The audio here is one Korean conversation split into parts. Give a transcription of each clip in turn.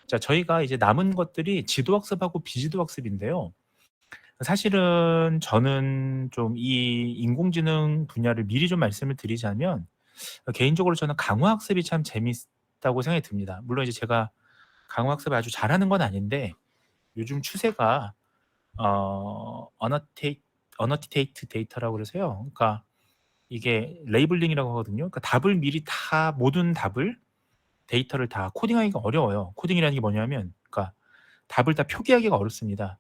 자, 저희가 이제 남은 것들이 지도학습하고 비지도학습인데요. 사실은 저는 좀 이 인공지능 분야를 미리 좀 말씀을 드리자면, 개인적으로 저는 강화학습이 참 재밌다고 생각이 듭니다. 물론 이제 제가 강화학습을 아주 잘하는 건 아닌데, 요즘 추세가 어너티테이트 데이터라고 그래서요. 그러니까 이게 레이블링이라고 하거든요. 그러니까 답을 미리 다, 모든 답을, 데이터를 다 코딩하기가 어려워요. 코딩이라는 게 뭐냐면, 그러니까 답을 다 표기하기가 어렵습니다.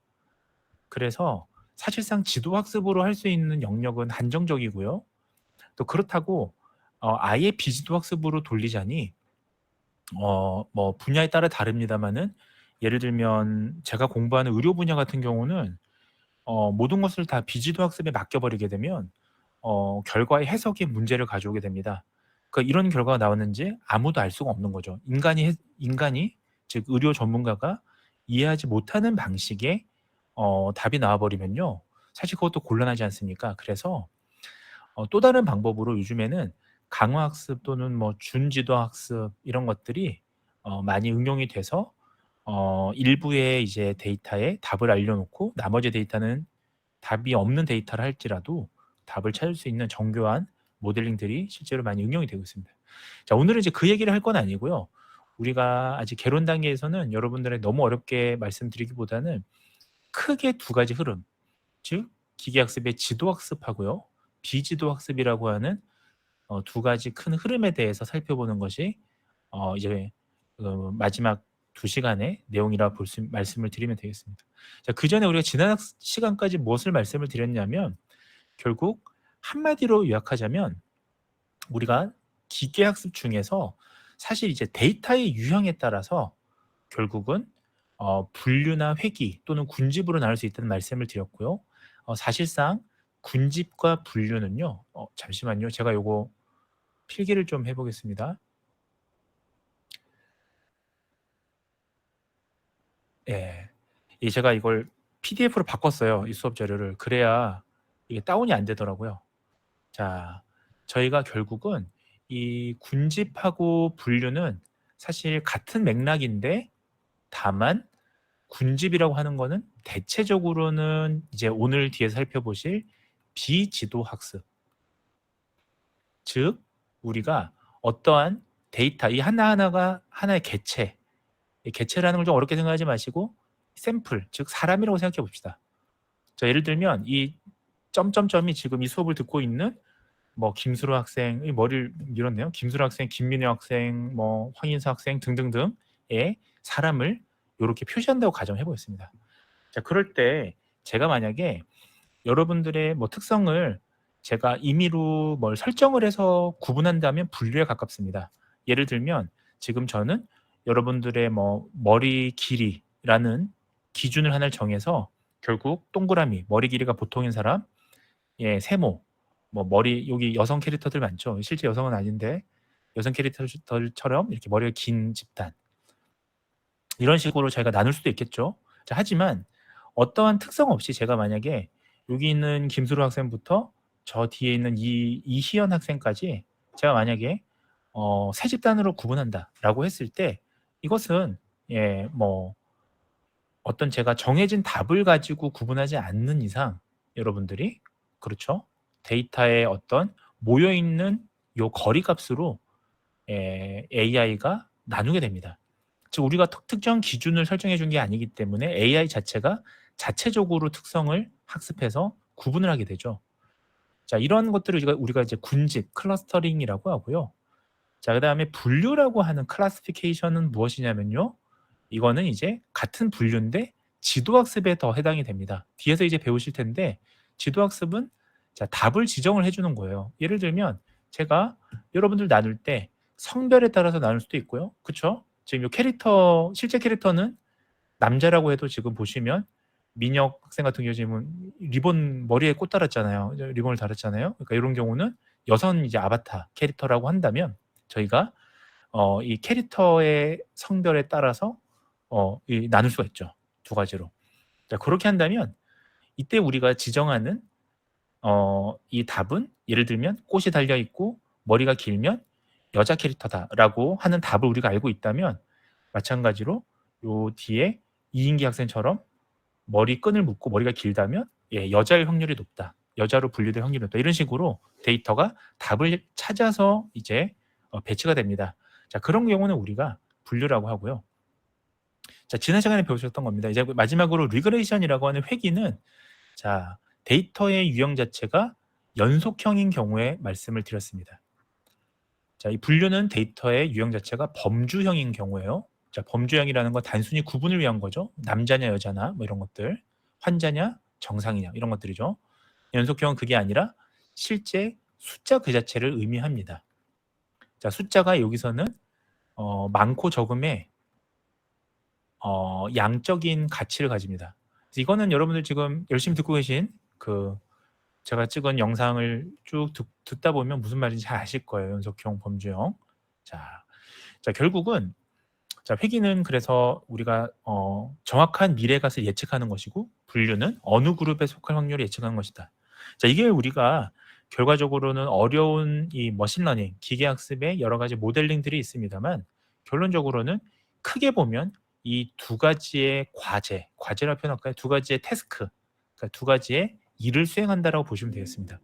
그래서 사실상 지도학습으로 할 수 있는 영역은 한정적이고요. 또 그렇다고 아예 비지도학습으로 돌리자니 뭐 분야에 따라 다릅니다만은, 예를 들면 제가 공부하는 의료 분야 같은 경우는 모든 것을 다 비지도학습에 맡겨버리게 되면 결과의 해석에 문제를 가져오게 됩니다. 그러니까 이런 결과가 나왔는지 아무도 알 수가 없는 거죠. 인간이 즉 의료 전문가가 이해하지 못하는 방식의 답이 나와버리면요, 사실 그것도 곤란하지 않습니까? 그래서 또 다른 방법으로 요즘에는 강화학습 또는 뭐 준지도학습 이런 것들이 많이 응용이 돼서 일부의 이제 데이터에 답을 알려놓고, 나머지 데이터는 답이 없는 데이터를 할지라도 답을 찾을 수 있는 정교한 모델링들이 실제로 많이 응용이 되고 있습니다. 자, 오늘은 이제 그 얘기를 할 건 아니고요. 우리가 아직 개론 단계에서는 여러분들의 너무 어렵게 말씀드리기보다는 크게 두 가지 흐름, 즉 기계학습의 지도학습하고요, 비지도학습이라고 하는 두 가지 큰 흐름에 대해서 살펴보는 것이 이제 마지막 2시간의 내용이라 말씀을 드리면 되겠습니다. 자, 그 전에 우리가 지난 시간까지 무엇을 말씀을 드렸냐면, 결국 한마디로 요약하자면, 우리가 기계학습 중에서 사실 이제 데이터의 유형에 따라서 결국은 분류나 회귀 또는 군집으로 나눌 수 있다는 말씀을 드렸고요. 사실상 군집과 분류는요, 잠시만요. 제가 요거 필기를 좀 해보겠습니다. 예. 제가 이걸 PDF로 바꿨어요. 이 수업 자료를. 그래야 이게 다운이 안 되더라고요. 자, 저희가 결국은 이 군집하고 분류는 사실 같은 맥락인데, 다만 군집이라고 하는 거는 대체적으로는 이제 오늘 뒤에 살펴보실 비지도 학습, 즉 우리가 어떠한 데이터, 이 하나하나가 하나의 개체, 이 개체라는 걸 좀 어렵게 생각하지 마시고 샘플, 즉 사람이라고 생각해 봅시다. 자, 예를 들면 이 점점점이 지금 이 수업을 듣고 있는 뭐 김수로 학생, 머리를 밀었네요. 김수로 학생, 김민호 학생, 뭐 황인수 학생 등등등의 사람을 이렇게 표시한다고 가정해 보겠습니다. 자, 그럴 때 제가 만약에 여러분들의 뭐 특성을 제가 임의로 뭘 설정을 해서 구분한다면 분류에 가깝습니다. 예를 들면 지금 저는 여러분들의 뭐 머리 길이라는 기준을 하나를 정해서, 결국 동그라미, 머리 길이가 보통인 사람, 세모, 뭐 머리, 여기 여성 캐릭터들 많죠. 실제 여성은 아닌데 여성 캐릭터들처럼 이렇게 머리가 긴 집단, 이런 식으로 저희가 나눌 수도 있겠죠. 자, 하지만 어떠한 특성 없이 제가 만약에 여기 있는 김수로 학생부터 저 뒤에 있는 이희연 학생까지 제가 만약에 세 집단으로 구분한다라고 했을 때, 이것은 뭐 어떤 제가 정해진 답을 가지고 구분하지 않는 이상 여러분들이, 그렇죠, 데이터의 어떤 모여 있는 요 거리값으로 AI가 나누게 됩니다. 즉 우리가 특정 기준을 설정해 준 게 아니기 때문에 AI 자체가 자체적으로 특성을 학습해서 구분을 하게 되죠. 자, 이런 것들을 우리가 이제 군집, 클러스터링이라고 하고요. 자, 그다음에 분류라고 하는 클래시피케이션은 무엇이냐면요, 이거는 이제 같은 분류인데 지도학습에 더 해당이 됩니다. 뒤에서 이제 배우실 텐데, 지도학습은 자, 답을 지정을 해주는 거예요. 예를 들면 제가 여러분들 나눌 때 성별에 따라서 나눌 수도 있고요. 그쵸? 지금 이 캐릭터, 실제 캐릭터는 남자라고 해도 지금 보시면 민혁 학생 같은 경우 지금 리본 머리에 꽃 달았잖아요. 리본을 달았잖아요. 그러니까 이런 경우는 여성 이제 아바타 캐릭터라고 한다면, 저희가 이 캐릭터의 성별에 따라서 나눌 수가 있죠. 두 가지로. 자, 그렇게 한다면 이때 우리가 지정하는 이 답은, 예를 들면 꽃이 달려 있고 머리가 길면 여자 캐릭터다라고 하는 답을 우리가 알고 있다면, 마찬가지로 요 뒤에 이인기 학생처럼 머리끈을 묶고 머리가 길다면 여자일 확률이 높다. 여자로 분류될 확률이 높다. 이런 식으로 데이터가 답을 찾아서 이제 배치가 됩니다. 자, 그런 경우는 우리가 분류라고 하고요. 자, 지난 시간에 배우셨던 겁니다. 이제 마지막으로 리그레이션이라고 하는 회귀는 자, 데이터의 유형 자체가 연속형인 경우에 말씀을 드렸습니다. 자, 이 분류는 데이터의 유형 자체가 범주형인 경우에요. 자, 범주형이라는 건 단순히 구분을 위한 거죠. 남자냐 여자나 뭐 이런 것들, 환자냐 정상이냐 이런 것들이죠. 연속형은 그게 아니라 실제 숫자 그 자체를 의미합니다. 자, 숫자가 여기서는 많고 적음의 양적인 가치를 가집니다. 그래서 이거는 여러분들 지금 열심히 듣고 계신 그 제가 찍은 영상을 쭉 듣다 보면 무슨 말인지 잘 아실 거예요. 연속형, 범주형. 자, 결국은 자, 회귀는 그래서 우리가 정확한 미래값을 예측하는 것이고 분류는 어느 그룹에 속할 확률을 예측하는 것이다. 자, 이게 우리가 결과적으로는 어려운 이 머신러닝, 기계학습의 여러 가지 모델링들이 있습니다만 결론적으로는 크게 보면 이 두 가지의 과제라고 표현할까요? 두 가지의 태스크, 그러니까 두 가지의 일을 수행한다라고 보시면 되겠습니다.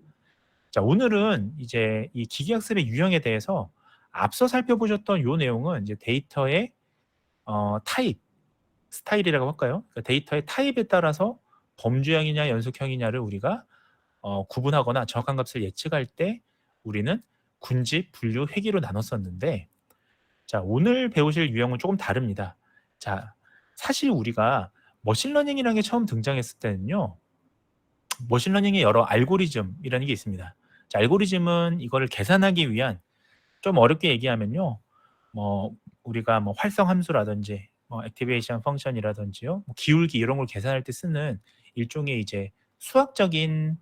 자, 오늘은 이제 이 기계학습의 유형에 대해서 앞서 살펴보셨던 이 내용은 이제 데이터의 타입, 스타일이라고 할까요? 그러니까 데이터의 타입에 따라서 범주형이냐 연속형이냐를 우리가 구분하거나 정확한 값을 예측할 때 우리는 군집, 분류, 회귀로 나눴었는데 자, 오늘 배우실 유형은 조금 다릅니다. 자, 사실 우리가 머신러닝이라는 게 처음 등장했을 때는요. 머신러닝의 여러 알고리즘이라는 게 있습니다. 자, 알고리즘은 이거를 계산하기 위한 좀 어렵게 얘기하면요. 뭐 우리가 뭐 활성 함수라든지 뭐 액티베이션 펑션이라든지요. 뭐 기울기 이런 걸 계산할 때 쓰는 일종의 이제 수학적인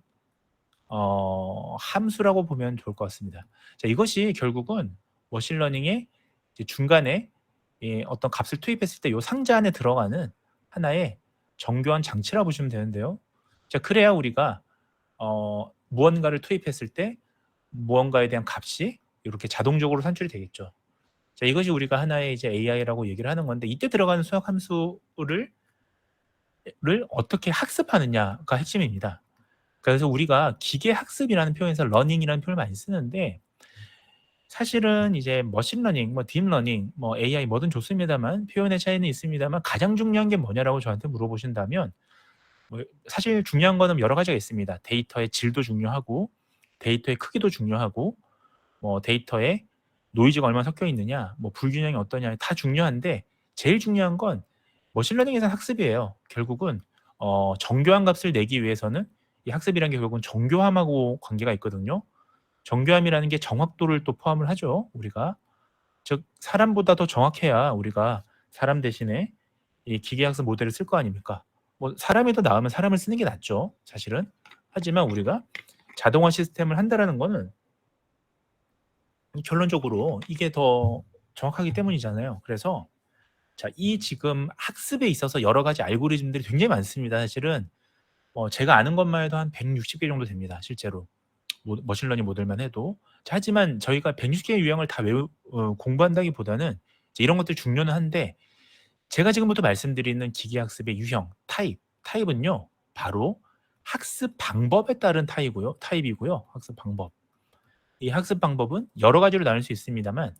함수라고 보면 좋을 것 같습니다. 자, 이것이 결국은 머신러닝의 중간에 어떤 값을 투입했을 때 이 상자 안에 들어가는 하나의 정교한 장치라 보시면 되는데요. 자, 그래야 우리가 무언가를 투입했을 때 무언가에 대한 값이 이렇게 자동적으로 산출이 되겠죠. 자, 이것이 우리가 하나의 이제 AI라고 얘기를 하는 건데 이때 들어가는 수학 함수를 어떻게 학습하느냐가 핵심입니다. 그래서 우리가 기계 학습이라는 표현에서 러닝이라는 표현을 많이 쓰는데 사실은 이제 머신러닝, 뭐 딥러닝, 뭐 AI 뭐든 좋습니다만 표현의 차이는 있습니다만 가장 중요한 게 뭐냐라고 저한테 물어보신다면 뭐 사실 중요한 거는 여러 가지가 있습니다. 데이터의 질도 중요하고 데이터의 크기도 중요하고 뭐 데이터에 노이즈가 얼마나 섞여 있느냐, 뭐 불균형이 어떠냐 다 중요한데 제일 중요한 건 머신러닝에서 학습이에요. 결국은 정교한 값을 내기 위해서는 이 학습이라는 게 결국은 정교함하고 관계가 있거든요. 정교함이라는 게 정확도를 또 포함을 하죠. 우리가 즉 사람보다 더 정확해야 우리가 사람 대신에 이 기계학습 모델을 쓸 거 아닙니까? 뭐 사람이 더 나으면 사람을 쓰는 게 낫죠. 사실은. 하지만 우리가 자동화 시스템을 한다라는 거는 결론적으로 이게 더 정확하기 때문이잖아요. 그래서 자, 이 지금 학습에 있어서 여러 가지 알고리즘들이 굉장히 많습니다. 사실은 제가 아는 것만 해도 한 160개 정도 됩니다. 실제로 머신러닝 모델만 해도. 자, 하지만 저희가 160개의 유형을 다 공부한다기보다는 이런 것들이 중요는 한데 제가 지금부터 말씀드리는 기계학습의 유형, 타입은요. 바로 학습 방법에 따른 타입이고요. 학습 방법. 이 학습 방법은 여러 가지로 나눌 수 있습니다만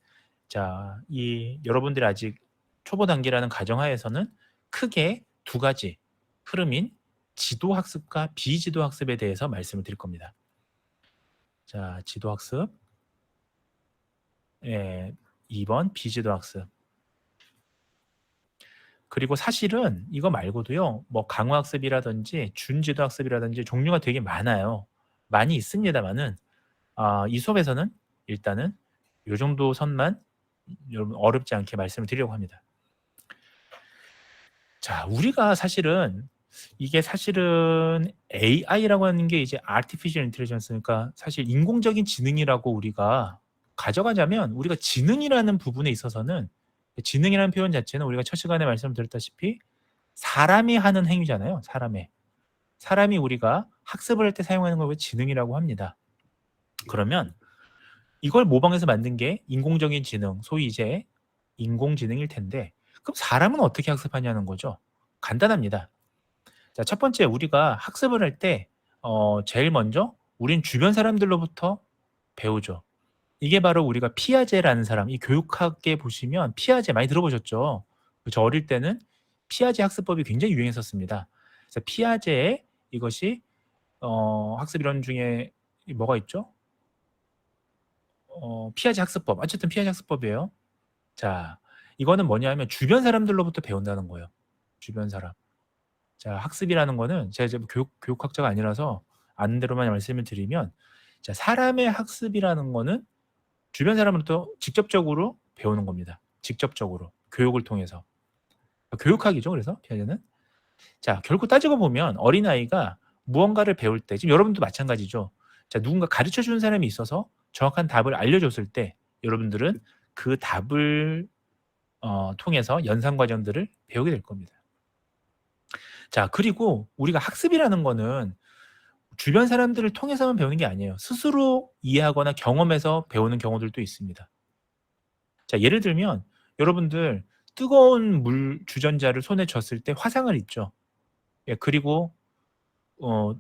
자, 이 여러분들이 아직 초보 단계라는 가정하에서는 크게 두 가지 흐름인 지도 학습과 비지도 학습에 대해서 말씀을 드릴 겁니다. 자, 지도 학습. 2번 비지도 학습. 그리고 사실은 이거 말고도요. 뭐 강화 학습이라든지 준지도 학습이라든지 종류가 되게 많아요. 많이 있습니다만은 이 수업에서는 일단은 요 정도 선만 여러분 어렵지 않게 말씀을 드리려고 합니다. 자, 우리가 사실은 이게 사실은 AI라고 하는 게 이제 Artificial Intelligence니까 사실 인공적인 지능이라고 우리가 가져가자면 우리가 지능이라는 부분에 있어서는 지능이라는 표현 자체는 우리가 첫 시간에 말씀드렸다시피 사람이 하는 행위잖아요. 사람이 우리가 학습을 할 때 사용하는 걸 지능이라고 합니다. 그러면 이걸 모방해서 만든 게 인공적인 지능, 소위 이제 인공지능일 텐데 그럼 사람은 어떻게 학습하냐는 거죠. 간단합니다. 자, 첫 번째 우리가 학습을 할 때 제일 먼저 우린 주변 사람들로부터 배우죠. 이게 바로 우리가 피아제라는 사람, 이 교육학계 보시면 피아제 많이 들어보셨죠? 저 어릴 때는 피아제 학습법이 굉장히 유행했었습니다. 그래서 피아제의 이것이 학습 이론 중에 뭐가 있죠? 피아제 학습법. 어쨌든 피아제 학습법이에요. 자, 이거는 뭐냐면 주변 사람들로부터 배운다는 거예요. 주변 사람. 자, 학습이라는 거는 제가 이제 교육학자가 아니라서 아는 대로만 말씀을 드리면, 자, 사람의 학습이라는 거는 주변 사람으로부터 직접적으로 배우는 겁니다. 직접적으로 교육을 통해서. 교육학이죠. 그래서 피아제는. 자, 결국 따지고 보면 어린아이가 무언가를 배울 때 지금 여러분도 마찬가지죠. 자, 누군가 가르쳐 주는 사람이 있어서 정확한 답을 알려줬을 때 여러분들은 그 답을 통해서 연산 과정들을 배우게 될 겁니다. 자, 그리고 우리가 학습이라는 거는 주변 사람들을 통해서만 배우는 게 아니에요. 스스로 이해하거나 경험해서 배우는 경우들도 있습니다. 자, 예를 들면 여러분들 뜨거운 물 주전자를 손에 쥐었을 때 화상을 입죠. 예, 그리고 어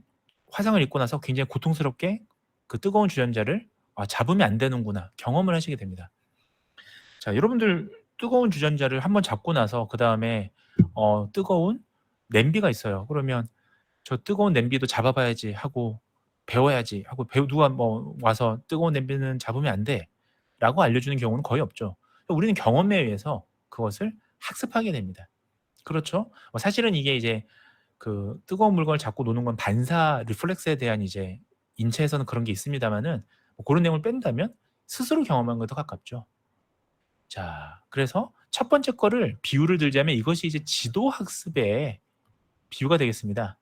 화상을 입고 나서 굉장히 고통스럽게 그 뜨거운 주전자를 '아, 잡으면 안 되는구나.' 경험을 하시게 됩니다. 자, 여러분들 뜨거운 주전자를 한번 잡고 나서 그다음에 뜨거운 냄비가 있어요. 그러면 '저 뜨거운 냄비도 잡아 봐야지.' 하고 '배워야지.' 하고 누가 뭐 와서 "뜨거운 냄비는 잡으면 안 돼."라고 알려주는 경우는 거의 없죠. 우리는 경험에 의해서 그것을 학습하게 됩니다. 그렇죠? 사실은 이게 이제 그 뜨거운 물건을 잡고 노는 건 반사 리플렉스에 대한 이제 인체에서는 그런 게 있습니다마는 고런 내용을 뺀다면 스스로 경험한 것에 더 가깝죠. 자, 그래서 첫 번째 거를 비유를 들자면 이것이 이제 지도 학습의 비유가 되겠습니다.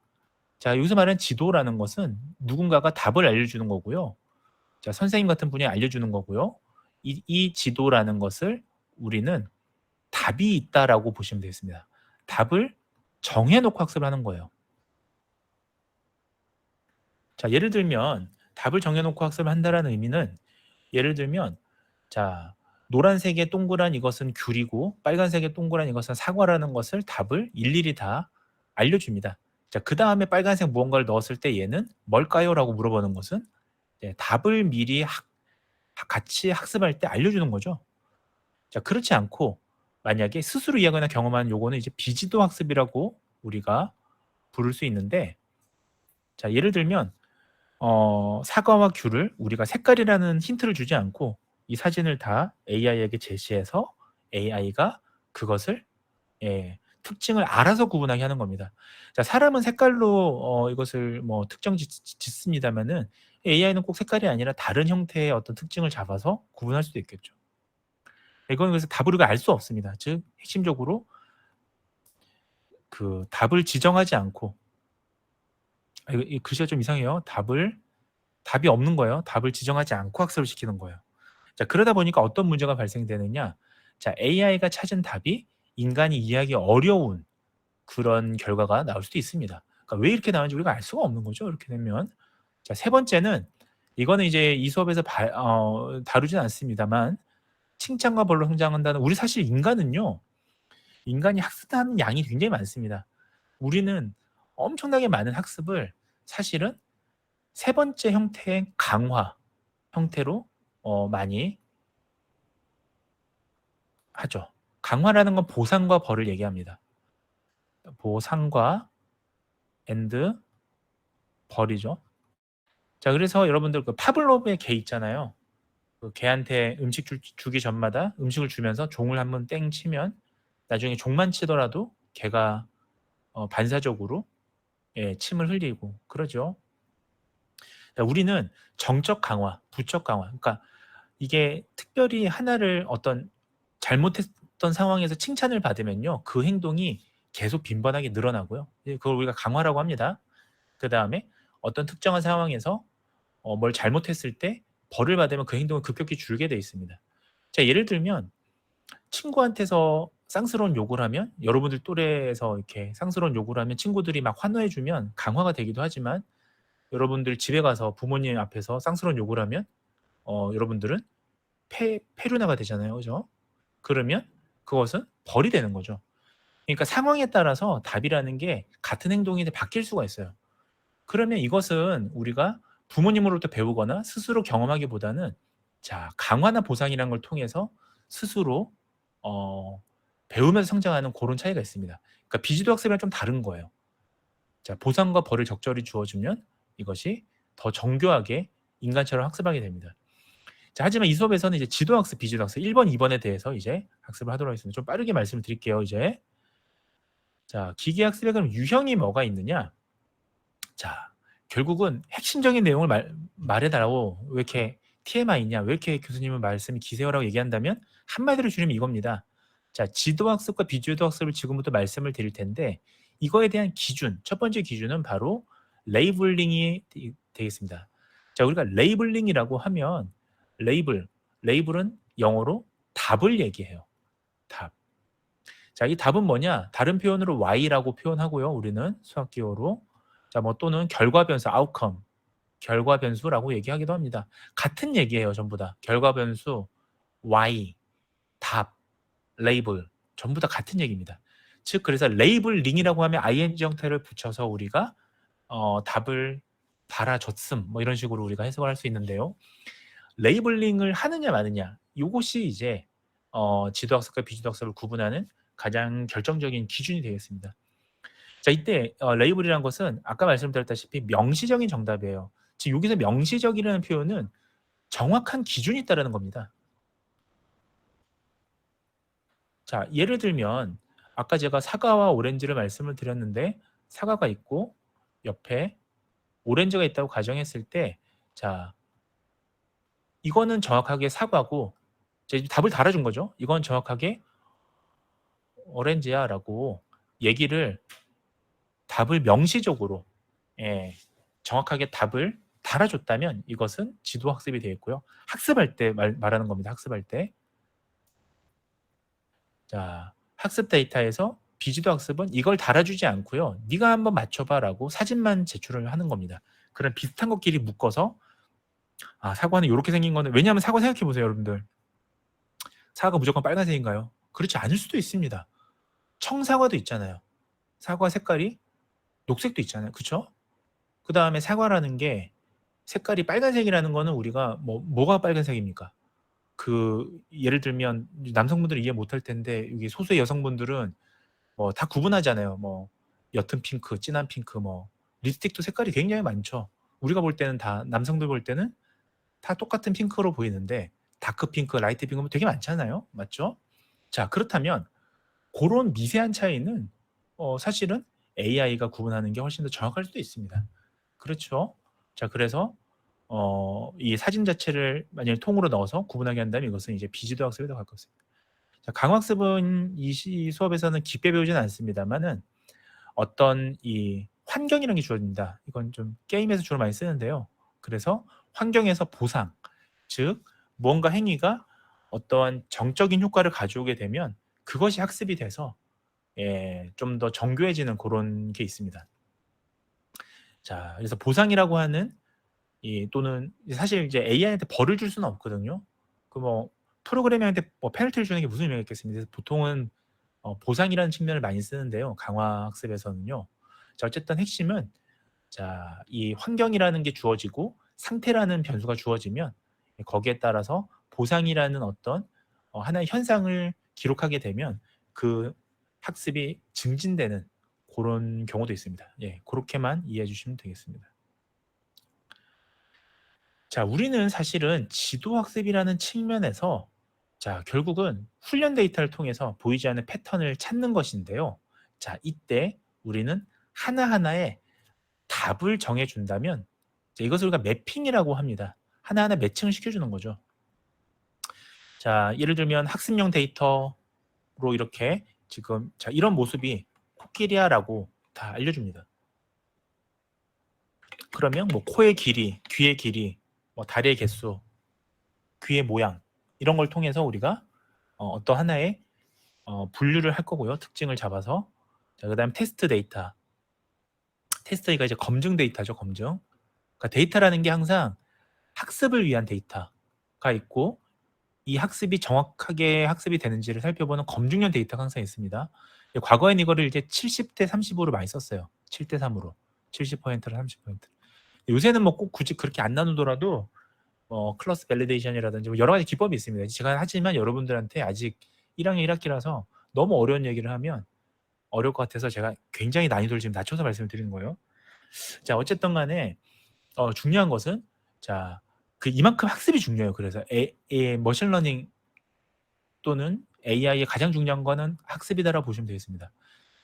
자, 여기서 말하는 지도라는 것은 누군가가 답을 알려주는 거고요. 자, 선생님 같은 분이 알려주는 거고요. 이 지도라는 것을 우리는 답이 있다라고 보시면 되겠습니다. 답을 정해 놓고 학습을 하는 거예요. 자, 예를 들면 답을 정해 놓고 학습을 한다라는 의미는, 예를 들면 자, 노란색의 동그란 이것은 귤이고 빨간색의 동그란 이것은 사과라는 것을 답을 일일이 다 알려줍니다. 자, 그다음에 빨간색 무언가를 넣었을 때 얘는 뭘까요?라고 물어보는 것은 답을 미리 같이 학습할 때 알려주는 거죠. 자, 그렇지 않고 만약에 스스로 이해하거나 경험하는 요거는 이제 비지도 학습이라고 우리가 부를 수 있는데, 자, 예를 들면 사과와 귤을 우리가 색깔이라는 힌트를 주지 않고 이 사진을 다 AI에게 제시해서 AI가 그것을 특징을 알아서 구분하게 하는 겁니다. 자, 사람은 색깔로 이것을 뭐 특정 짓습니다마는 AI는 꼭 색깔이 아니라 다른 형태의 어떤 특징을 잡아서 구분할 수도 있겠죠. 이건 그래서 답을 우리가 알 수 없습니다. 즉 핵심적으로 그 답을 지정하지 않고, 이거 이 글씨가 좀 이상해요. 답이 없는 거예요. 답을 지정하지 않고 학습을 시키는 거예요. 자, 그러다 보니까 어떤 문제가 발생되느냐. 자, AI가 찾은 답이 인간이 이해하기 어려운 그런 결과가 나올 수도 있습니다. 그러니까 왜 이렇게 나오는지 우리가 알 수가 없는 거죠, 이렇게 되면. 자, 세 번째는 이거는 이제 이 수업에서 다루진 않습니다만 칭찬과 벌로 성장한다는, 우리 사실 인간은요. 인간이 학습하는 양이 굉장히 많습니다. 우리는 엄청나게 많은 학습을 사실은 세 번째 형태의 강화 형태로 많이 하죠. 강화라는 건 보상과 벌을 얘기합니다. 보상과 앤드 벌이죠. 자, 그래서 여러분들 그 파블로브의 개 있잖아요. 그 개한테 음식 주기 전마다 음식을 주면서 종을 한번 땡 치면 나중에 종만 치더라도 개가 반사적으로 침을 흘리고 그러죠. 자, 우리는 정적 강화, 부적 강화, 그러니까 이게 특별히 하나를 어떤 잘못했던 상황에서 칭찬을 받으면요, 그 행동이 계속 빈번하게 늘어나고요. 그걸 우리가 강화라고 합니다. 그다음에 어떤 특정한 상황에서 뭘 잘못했을 때 벌을 받으면 그 행동은 급격히 줄게 돼 있습니다. 자, 예를 들면 친구한테서 쌍스러운 욕을 하면, 여러분들 또래에서 이렇게 쌍스러운 욕을 하면 친구들이 막 환호해 주면 강화가 되기도 하지만, 여러분들 집에 가서 부모님 앞에서 쌍스러운 욕을 하면 여러분들은 폐륜화가 되잖아요. 그죠? 그러면 그것은 벌이 되는 거죠. 그러니까 상황에 따라서 답이라는 게 같은 행동이 바뀔 수가 있어요. 그러면 이것은 우리가 부모님으로부터 배우거나 스스로 경험하기보다는 자, 강화나 보상이라는 걸 통해서 스스로 어 배우면서 성장하는 그런 차이가 있습니다. 그러니까 비지도 학습이랑 좀 다른 거예요. 자, 보상과 벌을 적절히 주어 주면 이것이 더 정교하게 인간처럼 학습하게 됩니다. 자, 하지만 이 수업에서는 이제 지도 학습, 비지도 학습 1번, 2번에 대해서 이제 학습을 하도록 하겠습니다. 좀 빠르게 말씀을 드릴게요, 이제. 자, 기계 학습에 그럼 유형이 뭐가 있느냐? 자, 결국은 핵심적인 내용을 말해달라고 왜 이렇게 TMI냐, 왜 이렇게 교수님은 말씀이 기세요라고 얘기한다면 한마디로 줄이면 이겁니다. 자, 지도학습과 비지도학습을 지금부터 말씀을 드릴 텐데 이거에 대한 기준, 첫 번째 기준은 바로 레이블링이 되겠습니다. 자, 우리가 레이블링이라고 하면 레이블은 영어로 답을 얘기해요. 답. 자, 이 답은 뭐냐? 다른 표현으로 y라고 표현하고요. 우리는 수학 기호로. 자, 뭐 또는 결과 변수 outcome, 결과 변수라고 얘기하기도 합니다. 같은 얘기예요, 전부 다. 결과 변수, y, 답, 레이블 전부 다 같은 얘기입니다. 즉 그래서 레이블링이라고 하면 ing 형태를 붙여서 우리가 답을 달아줬음 뭐 이런 식으로 우리가 해석을 할 수 있는데요. 레이블링을 하느냐 마느냐 이것이 이제 지도학습과 비지도학습을 구분하는 가장 결정적인 기준이 되겠습니다. 자, 이때 레이블이라는 것은 아까 말씀드렸다시피 명시적인 정답이에요. 지금 여기서 명시적이라는 표현은 정확한 기준이 있다는 겁니다. 자, 예를 들면 아까 제가 사과와 오렌지를 말씀을 드렸는데 사과가 있고 옆에 오렌지가 있다고 가정했을 때 자, 이거는 정확하게 사과고 이제 답을 달아준 거죠. 이건 정확하게 오렌지야 라고 얘기를 답을 명시적으로 정확하게 답을 달아줬다면 이것은 지도학습이 되겠고요. 학습할 때 말하는 겁니다. 학습할 때. 자, 학습 데이터에서 비지도 학습은 이걸 달아주지 않고요. 네가 한번 맞춰봐라고 사진만 제출을 하는 겁니다. 그런 비슷한 것끼리 묶어서 아, 사과는 이렇게 생긴 거는 왜냐하면 사과 생각해 보세요, 여러분들. 사과가 무조건 빨간색인가요? 그렇지 않을 수도 있습니다. 청사과도 있잖아요. 사과 색깔이 녹색도 있잖아요. 그렇죠? 그 다음에 사과라는 게 색깔이 빨간색이라는 거는 우리가 뭐가 빨간색입니까? 그 예를 들면 남성분들은 이해 못할 텐데 여기 소수의 여성분들은 뭐 다 구분하잖아요. 뭐 옅은 핑크, 진한 핑크, 뭐 립스틱도 색깔이 굉장히 많죠. 우리가 볼 때는 다 남성들 볼 때는 다 똑같은 핑크로 보이는데 다크 핑크, 라이트 핑크 되게 많잖아요. 맞죠? 자, 그렇다면 그런 미세한 차이는 사실은 AI가 구분하는 게 훨씬 더 정확할 수도 있습니다. 그렇죠? 자, 그래서 이 사진 자체를 만약에 통으로 넣어서 구분하게 한다면 이것은 이제 비지도 학습에 더 가깝습니다. 자, 강학습은 이 수업에서는 깊게 배우지는 않습니다만은 어떤 이 환경이라는 게 주어집니다. 이건 좀 게임에서 주로 많이 쓰는데요. 그래서 환경에서 보상, 즉 무언가 행위가 어떠한 정적인 효과를 가져오게 되면 그것이 학습이 돼서 좀 더 정교해지는 그런 게 있습니다. 자, 그래서 보상이라고 하는 또는 사실 이제 AI한테 벌을 줄 수는 없거든요. 그 뭐 프로그래밍한테 뭐 페널티를 주는 게 무슨 의미가 있겠습니까? 그래서 보통은 보상이라는 측면을 많이 쓰는데요. 강화 학습에서는요. 자, 어쨌든 핵심은 자, 이 환경이라는 게 주어지고 상태라는 변수가 주어지면 거기에 따라서 보상이라는 어떤 하나의 현상을 기록하게 되면 그 학습이 증진되는 그런 경우도 있습니다. 예, 그렇게만 이해해 주시면 되겠습니다. 자, 우리는 사실은 지도학습이라는 측면에서 자, 결국은 훈련 데이터를 통해서 보이지 않는 패턴을 찾는 것인데요. 자, 이때 우리는 하나하나의 답을 정해준다면 이것을 우리가 매핑이라고 합니다. 하나하나 매칭을 시켜주는 거죠. 자, 예를 들면 학습용 데이터로 이렇게 지금 자, 이런 모습이 코끼리야라고 다 알려줍니다. 그러면 뭐 코의 길이, 귀의 길이, 뭐 다리의 개수, 귀의 모양 이런 걸 통해서 우리가 어떤 하나의 분류를 할 거고요. 특징을 잡아서 자, 그다음 테스트 데이터. 테스트가 이제 검증 데이터죠. 검증. 그러니까 데이터라는 게 항상 학습을 위한 데이터가 있고 이 학습이 정확하게 학습이 되는지를 살펴보는 검증형 데이터가 항상 있습니다. 과거엔 이거를 이제 70대 30으로 많이 썼어요. 7대 3으로. 70%랑 30%. 요새는 뭐 꼭 굳이 그렇게 안 나누더라도 클러스 밸리데이션이라든지 뭐 여러 가지 기법이 있습니다. 제가 하지만 여러분들한테 아직 1학년 1학기라서 너무 어려운 얘기를 하면 어려울 것 같아서 제가 굉장히 난이도를 지금 낮춰서 말씀을 드리는 거예요. 자, 어쨌든 간에 중요한 것은 자, 이만큼 학습이 중요해요. 그래서 머신러닝 또는 AI의 가장 중요한 거는 학습이다라고 보시면 되겠습니다.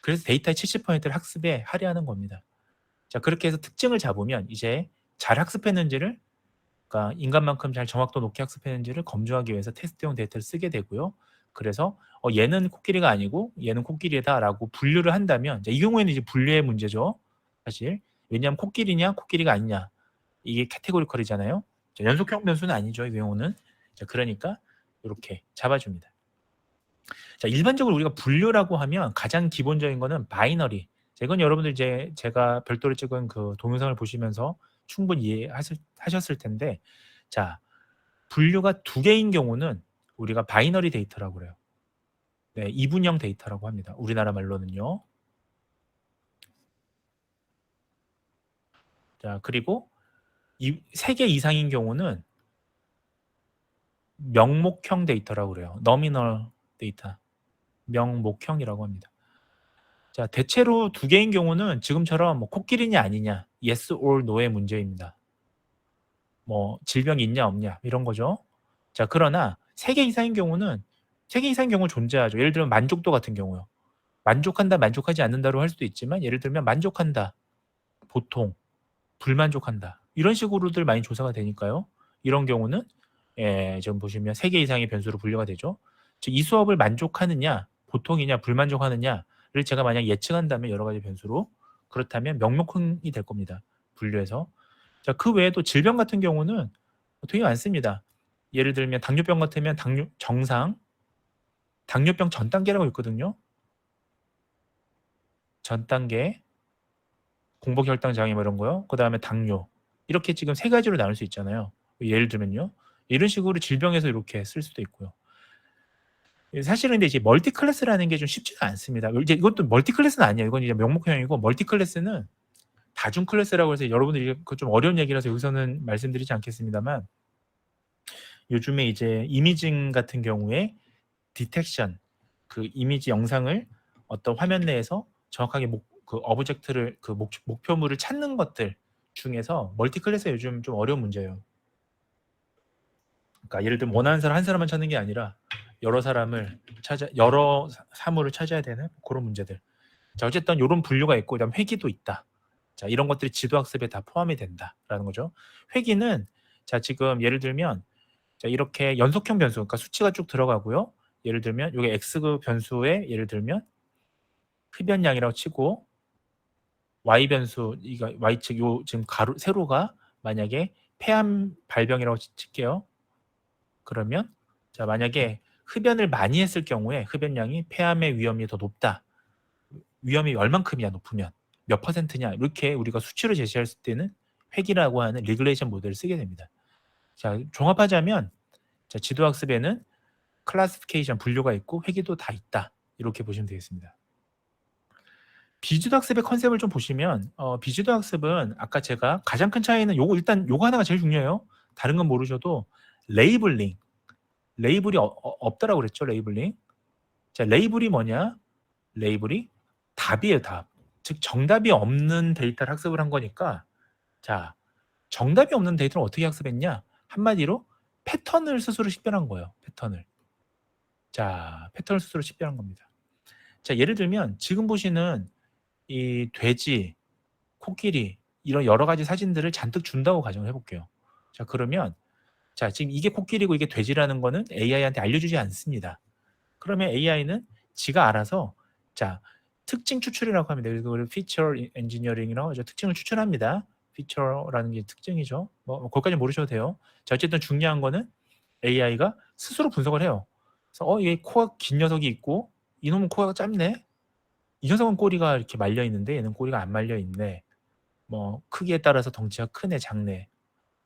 그래서 데이터의 70%를 학습에 할애하는 겁니다. 자, 그렇게 해서 특징을 잡으면 이제 잘 학습했는지를, 그러니까 인간만큼 잘 정확도 높게 학습했는지를 검증하기 위해서 테스트용 데이터를 쓰게 되고요. 그래서 얘는 코끼리가 아니고 얘는 코끼리다라고 분류를 한다면, 이 경우에는 이제 분류의 문제죠. 사실 왜냐하면 코끼리냐 코끼리가 아니냐, 이게 카테고리컬이잖아요. 연속형 변수는 아니죠, 이 경우는. 자, 그러니까 이렇게 잡아줍니다. 자, 일반적으로 우리가 분류라고 하면 가장 기본적인 거는 바이너리. 자, 이건 여러분들 이제 제가 별도로 찍은 그 동영상을 보시면서 충분히 이해하셨을 텐데, 자, 분류가 두 개인 경우는 우리가 바이너리 데이터라고 그래요. 네, 이분형 데이터라고 합니다. 우리나라 말로는요. 자, 그리고 세 개 이상인 경우는 명목형 데이터라고 그래요. 너미널 데이터. 명목형이라고 합니다. 자, 대체로 두 개인 경우는 지금처럼 뭐 코끼리냐 아니냐, yes or no의 문제입니다. 뭐 질병이 있냐 없냐 이런 거죠. 자, 그러나 세 개 이상인 경우는 세 개 이상인 경우 존재하죠. 예를 들면 만족도 같은 경우요. 만족한다, 만족하지 않는다로 할 수도 있지만, 예를 들면 만족한다, 보통, 불만족한다, 이런 식으로들 많이 조사가 되니까요. 이런 경우는 지금 보시면 세 개 이상의 변수로 분류가 되죠. 즉, 이 수업을 만족하느냐, 보통이냐, 불만족하느냐를 제가 만약 예측한다면 여러 가지 변수로, 그렇다면 명목형이 될 겁니다. 분류해서. 자, 그 외에도 질병 같은 경우는 되게 많습니다. 예를 들면 당뇨병 같으면 정상, 당뇨병 전 단계라고 있거든요. 전 단계, 공복혈당 장애 뭐 이런 거요. 그 다음에 당뇨. 이렇게 지금 세 가지로 나눌 수 있잖아요. 예를 들면요. 이런 식으로 질병에서 이렇게 쓸 수도 있고요. 사실은 근데 이제 멀티 클래스라는 게 좀 쉽지가 않습니다. 이제 이것도 멀티 클래스는 아니에요. 이건 이제 명목형이고, 멀티 클래스는 다중 클래스라고 해서 여러분들이 그 좀 어려운 얘기라서 여기서는 말씀드리지 않겠습니다만, 요즘에 이제 이미징 같은 경우에 디텍션, 그 이미지 영상을 어떤 화면 내에서 정확하게 그 어브젝트를, 그 목표물을 찾는 것들 중에서 멀티 클래스가 요즘 좀 어려운 문제예요. 그러니까 예를 들면 원하는 사람 한 사람만 찾는 게 아니라 여러 사람을 여러 사물을 찾아야 되는 그런 문제들. 자, 어쨌든 이런 분류가 있고, 그다음 회귀도 있다. 자, 이런 것들이 지도학습에 다 포함이 된다라는 거죠. 회귀는, 자, 지금 예를 들면, 자, 이렇게 연속형 변수, 그러니까 수치가 쭉 들어가고요. 예를 들면 이게 x 그 변수에 예를 들면 흡연량이라고 치고, y 변수, 이거 y축 요 지금 가로 세로가 만약에 폐암 발병이라고 칠게요. 그러면 자, 만약에 흡연을 많이 했을 경우에 흡연량이 폐암의 위험이 더 높다. 위험이 얼만큼이야, 높으면 몇 퍼센트냐, 이렇게 우리가 수치로 제시할 때는 회귀라고 하는 리그레이션 모델을 쓰게 됩니다. 자, 종합하자면, 자, 지도학습에는 클래시피케이션 분류가 있고 회귀도 다 있다. 이렇게 보시면 되겠습니다. 비지도학습의 컨셉을 좀 보시면, 비지도학습은 아까 제가 가장 큰 차이는 일단 요거 하나가 제일 중요해요. 다른 건 모르셔도 레이블링. 레이블이 없다라고 그랬죠. 레이블링. 자, 레이블이 뭐냐? 레이블이 답이에요, 답. 즉 정답이 없는 데이터를 학습을 한 거니까, 자, 정답이 없는 데이터를 어떻게 학습했냐? 한마디로 패턴을 스스로 식별한 거예요. 패턴을. 자, 패턴을 스스로 식별한 겁니다. 자, 예를 들면 지금 보시는 이 돼지, 코끼리, 이런 여러 가지 사진들을 잔뜩 준다고 가정을 해볼게요. 자, 그러면 자, 지금 이게 코끼리고 이게 돼지라는 거는 AI한테 알려주지 않습니다. 그러면 AI는 지가 알아서, 자, 특징 추출이라고 합니다. 그리고 피처 엔지니어링이라고 하죠. 특징을 추출합니다. 피처라는 게 특징이죠. 뭐 거기까지 모르셔도 돼요. 자, 어쨌든 중요한 거는 AI가 스스로 분석을 해요. 그래서 이게 코가 긴 녀석이 있고, 이놈은 코가 짧네. 이 녀석은 꼬리가 이렇게 말려 있는데 얘는 꼬리가 안 말려 있네. 뭐 크기에 따라서 덩치가 크네, 작네.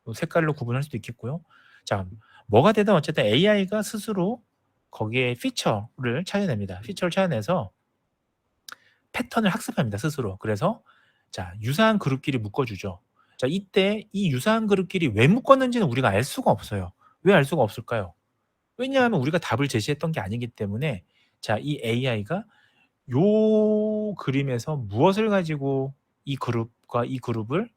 뭐 색깔로 구분할 수도 있겠고요. 자, 뭐가 되든 어쨌든 AI가 스스로 거기에 피처를 찾아냅니다. 피처를 찾아내서 패턴을 학습합니다, 스스로. 그래서 자, 유사한 그룹끼리 묶어주죠. 자, 이때 이 유사한 그룹끼리 왜 묶었는지는 우리가 알 수가 없어요. 왜 알 수가 없을까요? 왜냐하면 우리가 답을 제시했던 게 아니기 때문에 자, 이 AI가 요 그림에서 무엇을 가지고 이 그룹과 이 그룹을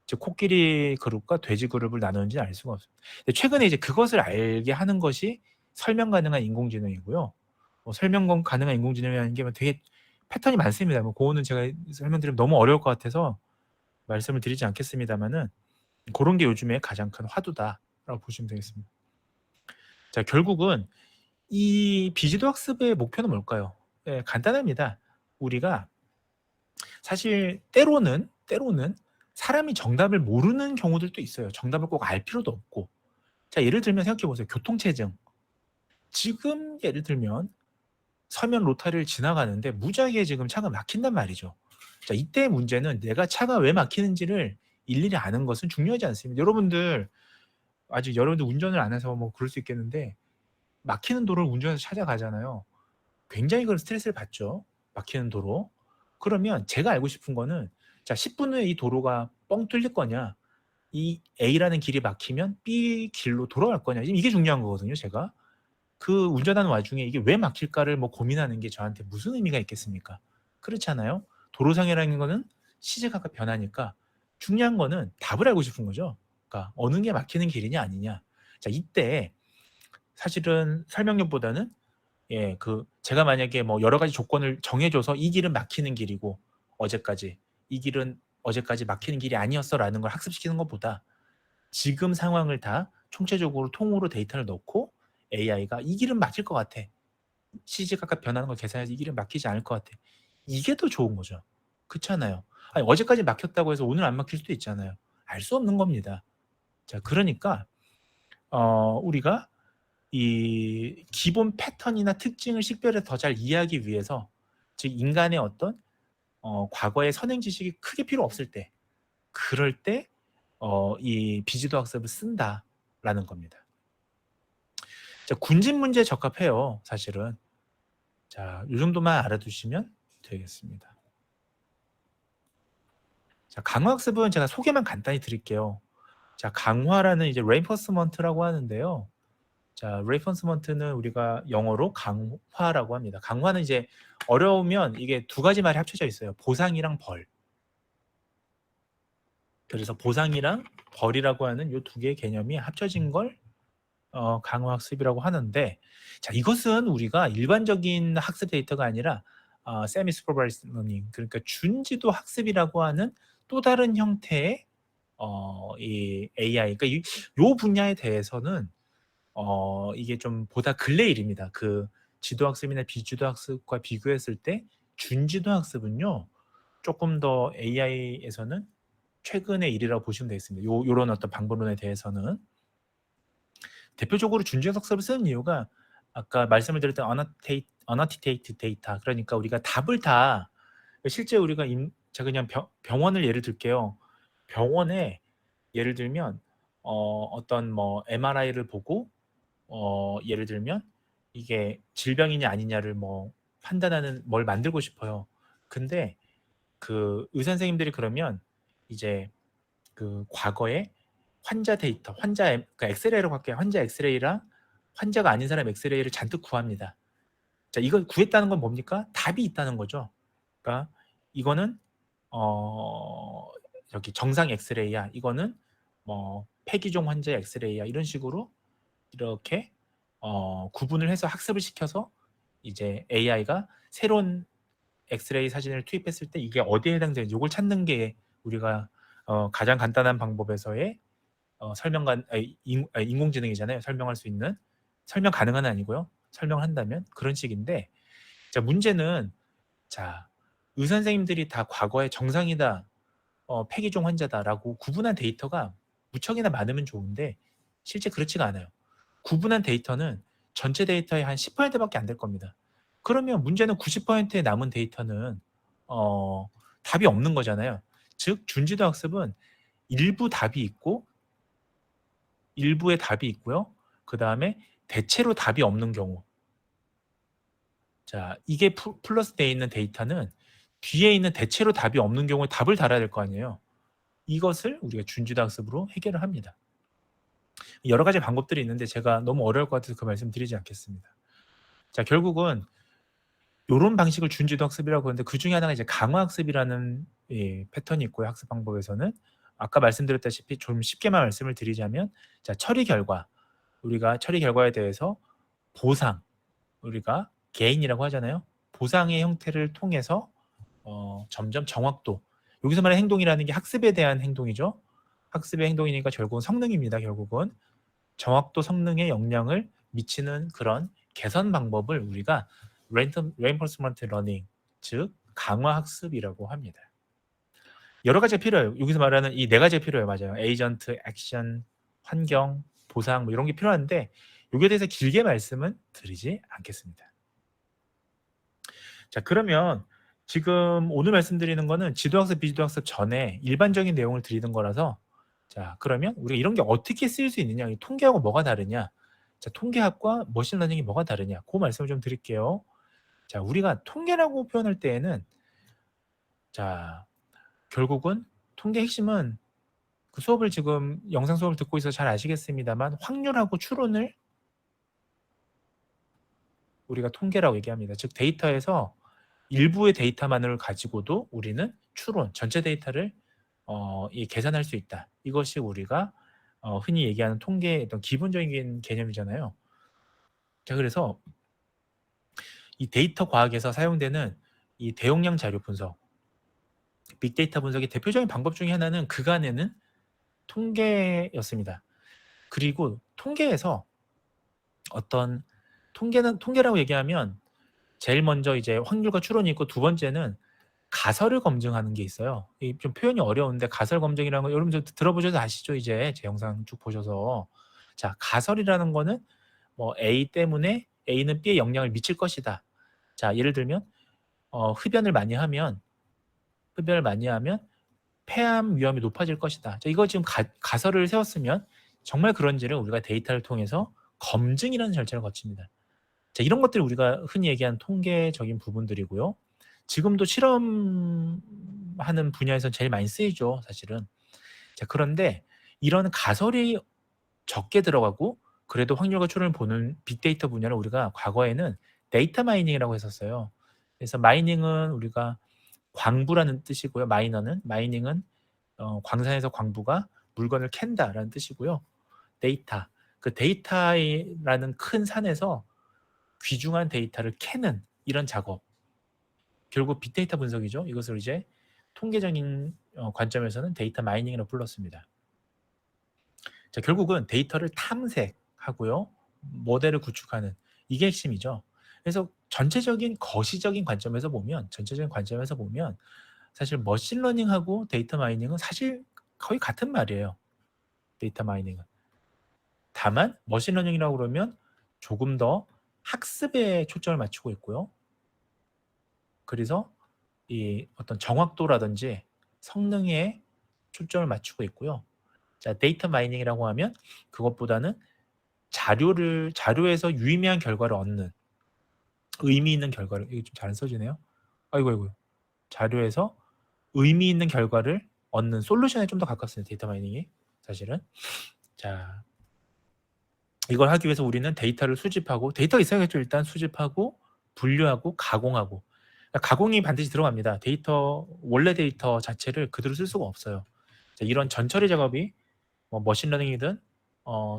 즉 코끼리 그룹과 돼지 그룹을 나누는지 알 수가 없습니다. 근데 최근에 이제 그것을 알게 하는 것이 설명 가능한 인공지능이고요. 설명 가능한 인공지능이라는 게 되게 패턴이 많습니다. 그거는 제가 설명드리면 너무 어려울 것 같아서 말씀을 드리지 않겠습니다만은 그런 게 요즘에 가장 큰 화두다라고 보시면 되겠습니다. 자, 결국은 이 비지도 학습의 목표는 뭘까요? 네, 간단합니다. 우리가 사실 때로는 사람이 정답을 모르는 경우들도 있어요. 정답을 꼭 알 필요도 없고. 자, 예를 들면 생각해 보세요. 교통체증. 지금 예를 들면 서면 로타리를 지나가는데 무지하게 지금 차가 막힌단 말이죠. 자, 이때 문제는 내가 차가 왜 막히는지를 일일이 아는 것은 중요하지 않습니다. 여러분들 아직 여러분들 운전을 안 해서 뭐 그럴 수 있겠는데 막히는 도로를 운전해서 찾아가잖아요. 굉장히 그런 스트레스를 받죠. 막히는 도로. 그러면 제가 알고 싶은 거는 자, 10분 후에 이 도로가 뻥 뚫릴 거냐? 이 A라는 길이 막히면 B 길로 돌아갈 거냐? 지금 이게 중요한 거거든요, 제가. 그 운전하는 와중에 이게 왜 막힐까를 뭐 고민하는 게 저한테 무슨 의미가 있겠습니까? 그렇잖아요. 도로상이라는 거는 시제각각 변하니까 중요한 거는 답을 알고 싶은 거죠. 그러니까 어느 게 막히는 길이냐 아니냐. 자, 이때 사실은 설명력보다는 그 제가 만약에 뭐 여러 가지 조건을 정해줘서 이 길은 막히는 길이고 어제까지 이 길은 어제까지 막히는 길이 아니었어라는 걸 학습시키는 것보다 지금 상황을 다 총체적으로 통으로 데이터를 넣고 AI가 이 길은 막힐 것 같아. 시시각각 변하는 걸 계산해서 이 길은 막히지 않을 것 같아. 이게 더 좋은 거죠. 그렇잖아요. 아니, 어제까지 막혔다고 해서 오늘 안 막힐 수도 있잖아요. 알 수 없는 겁니다. 자, 그러니까 우리가 이 기본 패턴이나 특징을 식별해서 더 잘 이해하기 위해서 즉 인간의 어떤 과거의 선행 지식이 크게 필요 없을 때 그럴 때 이 비지도 학습을 쓴다라는 겁니다. 자, 군집 문제에 적합해요, 사실은. 자, 이 정도만 알아두시면 되겠습니다. 자, 강화학습은 제가 소개만 간단히 드릴게요. 자, 강화라는 이제 레인포스먼트라고 하는데요. 자, 레인포스먼트는 우리가 영어로 강화라고 합니다. 강화는 이제 어려우면 이게 두 가지 말이 합쳐져 있어요. 보상이랑 벌. 그래서 보상이랑 벌이라고 하는 이 두 개의 개념이 합쳐진 걸 강화학습이라고 하는데, 자, 이것은 우리가 일반적인 학습 데이터가 아니라 세미 슈퍼바이즈드 러닝, 그러니까 준지도 학습이라고 하는 또 다른 형태의 이 AI, 그러니까 이 분야에 대해서는 이게 좀 보다 근래 일입니다. 그 지도 학습이나 비지도 학습과 비교했을 때 준지도 학습은요 조금 더 AI에서는 최근의 일이라고 보시면 되겠습니다. 요런 어떤 방법론에 대해서는 대표적으로 준지도 학습을 쓰는 이유가 아까 말씀을 드렸던 annotated data, 그러니까 우리가 답을 다 실제 우리가 제가 그냥 병원을 예를 들게요. 병원에 예를 들면 어떤 뭐 MRI를 보고 예를 들면 이게 질병이냐 아니냐를 뭐 판단하는 뭘 만들고 싶어요. 근데 그 의사 선생님들이 그러면 이제 그 과거에 환자 데이터, 그러니까 엑스레이로 갈게요. 환자 엑스레이랑 환자가 아닌 사람 엑스레이를 잔뜩 구합니다. 자, 이걸 구했다는 건 뭡니까? 답이 있다는 거죠. 그러니까 이거는 여기 정상 엑스레이야. 이거는 뭐 폐기종 환자 엑스레이야. 이런 식으로 이렇게 구분을 해서 학습을 시켜서 이제 AI가 새로운 엑스레이 사진을 투입했을 때 이게 어디에 해당되는지 이걸 찾는 게 우리가 가장 간단한 방법에서의 인공지능이잖아요. 설명할 수 있는, 설명 가능한 아니고요. 설명을 한다면 그런 식인데, 자, 문제는 자, 의사 선생님들이 다 과거에 정상이다, 폐기종 환자다라고 구분한 데이터가 무척이나 많으면 좋은데 실제 그렇지가 않아요. 구분한 데이터는 전체 데이터의 한 10%밖에 안 될 겁니다. 그러면 문제는 90%의 남은 데이터는 답이 없는 거잖아요. 즉 준지도 학습은 일부 답이 있고 일부의 답이 있고요. 그다음에 대체로 답이 없는 경우. 자, 이게 플러스되어 있는 데이터는 뒤에 있는 대체로 답이 없는 경우에 답을 달아야 될 거 아니에요. 이것을 우리가 준지도 학습으로 해결을 합니다. 여러 가지 방법들이 있는데 제가 너무 어려울 것 같아서 그 말씀 드리지 않겠습니다. 자, 결국은 요런 방식을 준지도 학습이라고 하는데 그중에 하나가 이제 강화 학습이라는 패턴이 있고요. 학습 방법에서는 아까 말씀드렸다시피 좀 쉽게만 말씀을 드리자면, 자, 처리 결과, 우리가 처리 결과에 대해서 보상, 우리가 게인이라고 하잖아요. 보상의 형태를 통해서 점점 정확도, 여기서 말하는 행동이라는 게 학습에 대한 행동이죠. 학습의 행동이니까 결국은 성능입니다. 결국은 정확도 성능에 영향을 미치는 그런 개선 방법을 우리가 reinforcement learning, 즉 강화 학습이라고 합니다. 여러 가지가 필요해요. 여기서 말하는 이 네 가지가 필요해요. 맞아요. 에이전트, 액션, 환경, 보상 뭐 이런 게 필요한데 여기에 대해서 길게 말씀은 드리지 않겠습니다. 자, 그러면 지금 오늘 말씀드리는 거는 지도학습, 비지도학습 전에 일반적인 내용을 드리는 거라서, 자, 그러면 우리가 이런 게 어떻게 쓰일 수 있느냐, 통계하고 뭐가 다르냐, 자, 통계학과 머신러닝이 뭐가 다르냐, 그 말씀을 좀 드릴게요. 자, 우리가 통계라고 표현할 때에는, 자, 결국은 통계 핵심은 그 수업을 지금 영상 수업을 듣고 있어서 잘 아시겠습니다만 확률하고 추론을 우리가 통계라고 얘기합니다. 즉 데이터에서 일부의 데이터만을 가지고도 우리는 추론, 전체 데이터를 계산할 수 있다. 이것이 우리가 흔히 얘기하는 통계의 어떤 기본적인 개념이잖아요. 자, 그래서 이 데이터 과학에서 사용되는 이 대용량 자료 분석, 빅데이터 분석의 대표적인 방법 중에 하나는 그간에는 통계였습니다. 그리고 통계에서 어떤 통계라고 얘기하면 제일 먼저 이제 확률과 추론이 있고 두 번째는 가설을 검증하는 게 있어요. 좀 표현이 어려운데 가설 검증이라는 거 여러분 들어보셔서 아시죠? 이제 제 영상 쭉 보셔서. 자, 가설이라는 거는 뭐 A 때문에 A는 B에 영향을 미칠 것이다. 자, 예를 들면 흡연을 많이 하면 폐암 위험이 높아질 것이다. 자, 이거 지금 가설을 세웠으면 정말 그런지를 우리가 데이터를 통해서 검증이라는 절차를 거칩니다. 자, 이런 것들이 우리가 흔히 얘기하는 통계적인 부분들이고요. 지금도 실험하는 분야에서 제일 많이 쓰이죠, 사실은. 자, 그런데 이런 가설이 적게 들어가고 그래도 확률과 추론을 보는 빅데이터 분야를 우리가 과거에는 데이터 마이닝이라고 했었어요. 그래서 마이닝은 우리가 광부라는 뜻이고요. 마이닝은 광산에서 광부가 물건을 캔다라는 뜻이고요. 데이터, 그 데이터라는 큰 산에서 귀중한 데이터를 캐는 이런 작업, 결국 빅데이터 분석이죠. 이것을 이제 통계적인 관점에서는 데이터 마이닝이라고 불렀습니다. 자, 결국은 데이터를 탐색하고요, 모델을 구축하는 이게 핵심이죠. 그래서 전체적인 관점에서 보면 사실 머신러닝하고 데이터 마이닝은 사실 거의 같은 말이에요. 데이터 마이닝은. 다만 머신러닝이라고 그러면 조금 더 학습에 초점을 맞추고 있고요. 그래서 이 어떤 정확도라든지 성능에 초점을 맞추고 있고요. 자, 데이터 마이닝이라고 하면 그것보다는 자료에서 유의미한 결과를 얻는, 의미 있는 결과를, 이게 좀 잘 안 써지네요. 아이고. 자료에서 의미 있는 결과를 얻는 솔루션에 좀 더 가깝습니다. 데이터 마이닝이 사실은. 자, 이걸 하기 위해서 우리는 데이터를 수집하고, 데이터가 있어야겠죠. 일단 수집하고 분류하고 가공하고. 가공이 반드시 들어갑니다. 원래 데이터 자체를 그대로 쓸 수가 없어요. 자, 이런 전처리 작업이 뭐 머신러닝이든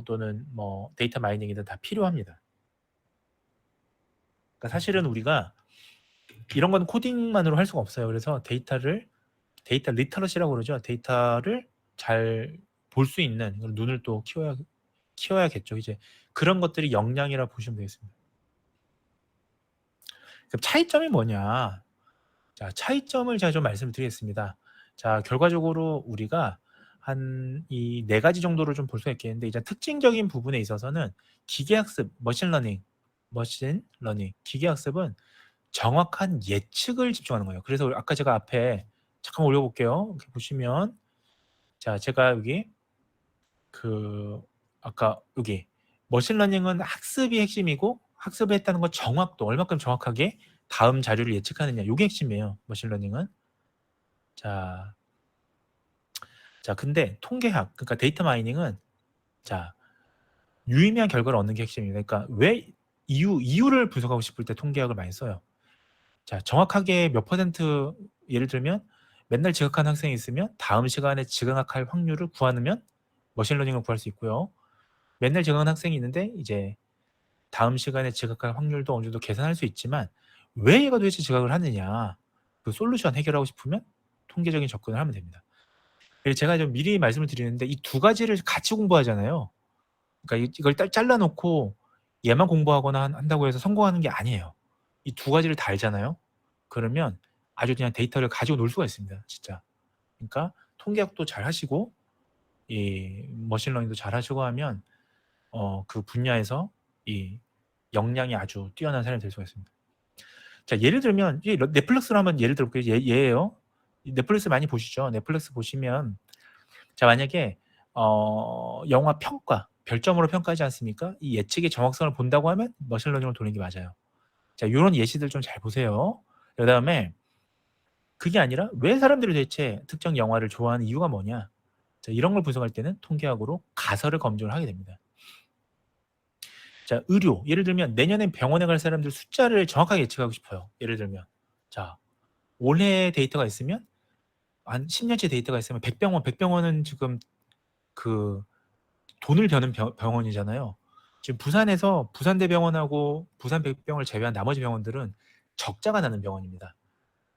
또는 뭐 데이터 마이닝이든 다 필요합니다. 그러니까 사실은 우리가 이런 건 코딩만으로 할 수가 없어요. 그래서 데이터 리터러시라고 그러죠. 데이터를 잘 볼 수 있는 눈을 또 키워야겠죠. 이제 그런 것들이 역량이라 보시면 되겠습니다. 그럼 차이점이 뭐냐? 자, 차이점을 제가 좀 말씀드리겠습니다. 자, 결과적으로 우리가 한 이 네 가지 정도로 좀 볼 수가 있겠는데, 이제 특징적인 부분에 있어서는 기계학습, 머신러닝, 기계학습은 정확한 예측을 집중하는 거예요. 그래서 아까 제가 앞에 잠깐 올려볼게요. 이렇게 보시면, 자, 제가 여기 아까 여기 머신러닝은 학습이 핵심이고 학습을 했다는 건 정확도, 얼마큼 정확하게 다음 자료를 예측하느냐, 요게 핵심이에요. 머신러닝은. 자, 근데 통계학, 그러니까 데이터 마이닝은 자, 유의미한 결과를 얻는 게 핵심입니다. 그러니까 왜 이유를 분석하고 싶을 때 통계학을 많이 써요. 자, 정확하게 몇 퍼센트, 예를 들면 맨날 지각하는 학생이 있으면 다음 시간에 지각할 확률을 구하면 머신러닝을 구할 수 있고요. 맨날 지각하는 학생이 있는데 이제 다음 시간에 지각할 확률도 어느 정도 계산할 수 있지만 왜 얘가 도대체 지각을 하느냐, 그 솔루션 해결하고 싶으면 통계적인 접근을 하면 됩니다. 그래서 제가 좀 미리 말씀을 드리는데 이 두 가지를 같이 공부하잖아요. 그러니까 이걸 잘라놓고 얘만 공부하거나 한다고 해서 성공하는 게 아니에요. 이 두 가지를 다 알잖아요. 그러면 아주 그냥 데이터를 가지고 놀 수가 있습니다. 진짜. 그러니까 통계학도 잘 하시고 이 머신러닝도 잘 하시고 하면 그 분야에서 이 역량이 아주 뛰어난 사람이 될 수가 있습니다. 자, 예를 들면 넷플릭스로 한번 예를 들어볼게요. 얘예요. 넷플릭스 많이 보시죠. 넷플릭스 보시면 자, 만약에 영화 평가, 별점으로 평가하지 않습니까? 이 예측의 정확성을 본다고 하면 머신러닝을 돌리는 게 맞아요. 자, 요런 예시들 좀 잘 보세요. 그다음에 그게 아니라 왜 사람들이 대체 특정 영화를 좋아하는 이유가 뭐냐? 자, 이런 걸 분석할 때는 통계학으로 가설을 검증을 하게 됩니다. 자, 의료. 예를 들면 내년에 병원에 갈 사람들 숫자를 정확하게 예측하고 싶어요. 예를 들면 자, 올해 데이터가 있으면 한 10년치 데이터가 있으면 100병원은 지금 그 돈을 버는 병원이잖아요. 지금 부산에서 부산대병원하고 부산백병을 제외한 나머지 병원들은 적자가 나는 병원입니다.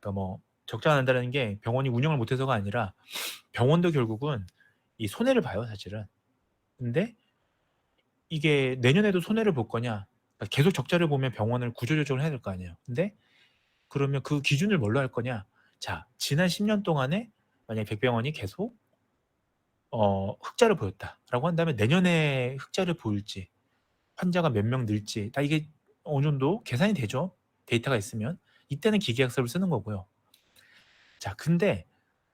그러니까 뭐 적자가 난다는 게 병원이 운영을 못해서가 아니라 병원도 결국은 이 손해를 봐요, 사실은. 근데 이게 내년에도 손해를 볼 거냐? 그러니까 계속 적자를 보면 병원을 구조조정을 해야 될 거 아니에요. 근데 그러면 그 기준을 뭘로 할 거냐? 자, 지난 10년 동안에 만약에 백병원이 계속 흑자를 보였다라고 한다면 내년에 흑자를 보일지, 환자가 몇 명 늘지 다 이게 어느 정도 계산이 되죠. 데이터가 있으면. 이때는 기계학습을 쓰는 거고요. 자, 근데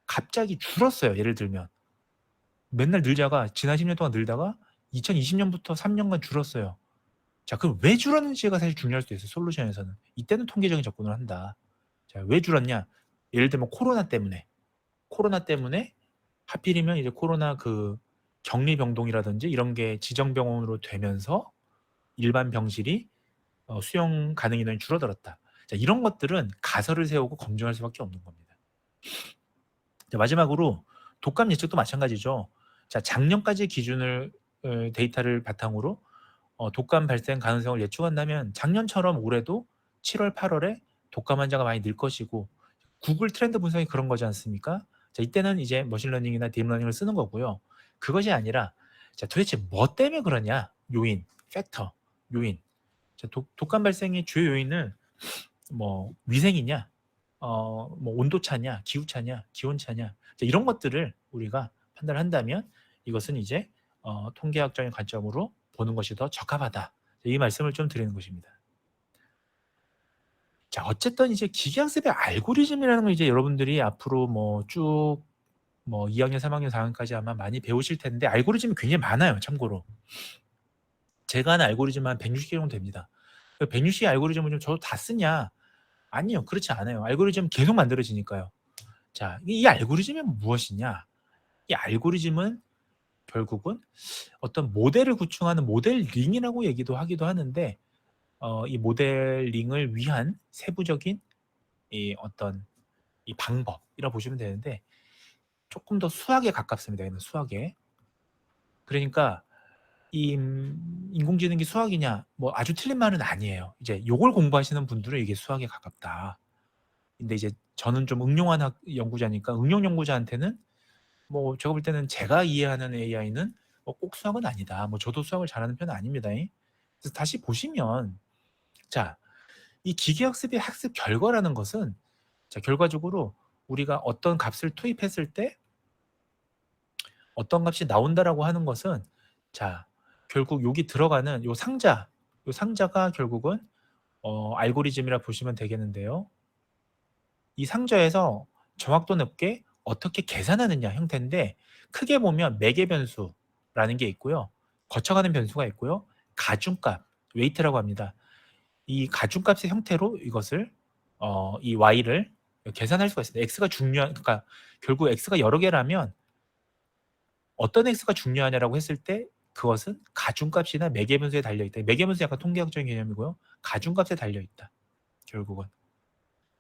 갑자기 줄었어요. 예를 들면 맨날 늘다가 지난 10년 동안 늘다가 2020년부터 3년간 줄었어요. 자, 그럼 왜 줄었는지가 사실 중요할 수도 있어요. 솔루션에서는. 이때는 통계적인 접근을 한다. 자, 왜 줄었냐? 예를 들면 코로나 때문에 하필이면 이제 코로나 그 격리 병동이라든지 이런 게 지정 병원으로 되면서 일반 병실이 수용 가능 인원이 줄어들었다. 자, 이런 것들은 가설을 세우고 검증할 수밖에 없는 겁니다. 자, 마지막으로 독감 예측도 마찬가지죠. 자, 작년까지 기준을 데이터를 바탕으로 독감 발생 가능성을 예측한다면 작년처럼 올해도 7월, 8월에 독감 환자가 많이 늘 것이고 구글 트렌드 분석이 그런 거지 않습니까? 자, 이때는 이제 머신러닝이나 딥러닝을 쓰는 거고요. 그것이 아니라 자, 도대체 뭐 때문에 그러냐? 요인, 팩터, 요인. 자, 독감 발생의 주요 요인은 뭐 위생이냐, 뭐 온도차냐, 기후차냐, 기온차냐, 자, 이런 것들을 우리가 판단한다면 이것은 이제 통계학적인 관점으로 보는 것이 더 적합하다. 이 말씀을 좀 드리는 것입니다. 자, 어쨌든 이제 기계학습의 알고리즘이라는 걸 이제 여러분들이 앞으로 뭐 쭉 뭐 2학년, 3학년, 4학년까지 아마 많이 배우실 텐데 알고리즘이 굉장히 많아요. 참고로 제가 하는 알고리즘 한 160개 정도 됩니다. 160개 알고리즘을 좀 저도 다 쓰냐? 아니요, 그렇지 않아요. 알고리즘 계속 만들어지니까요. 자, 이 알고리즘이 무엇이냐? 이 알고리즘은 결국은 어떤 모델을 구축하는 모델링이라고 얘기도 하기도 하는데 이 모델링을 위한 세부적인 이 어떤 이 방법이라고 보시면 되는데 조금 더 수학에 가깝습니다. 얘는 수학에. 그러니까 이 인공지능이 수학이냐 뭐 아주 틀린 말은 아니에요. 이제 요걸 공부하시는 분들은 이게 수학에 가깝다. 근데 이제 저는 좀 응용한 연구자니까 응용 연구자한테는 뭐 제가 볼 때는 제가 이해하는 AI는 꼭 수학은 아니다. 뭐 저도 수학을 잘하는 편은 아닙니다. 그래서 다시 보시면 자, 이 기계학습의 학습 결과라는 것은 자, 결과적으로 우리가 어떤 값을 투입했을 때 어떤 값이 나온다라고 하는 것은 자, 결국 여기 들어가는 요 상자가 결국은 알고리즘이라 보시면 되겠는데요. 이 상자에서 정확도 높게 어떻게 계산하느냐 형태인데 크게 보면 매개 변수라는 게 있고요. 거쳐가는 변수가 있고요. 가중값, 웨이트라고 합니다. 이 가중값의 형태로 이것을 이 y를 계산할 수가 있습니다. x가 중요한, 그러니까 결국 x가 여러 개라면 어떤 x가 중요하냐라고 했을 때 그것은 가중값이나 매개변수에 달려있다. 매개변수 약간 통계학적인 개념이고요. 가중값에 달려있다. 결국은.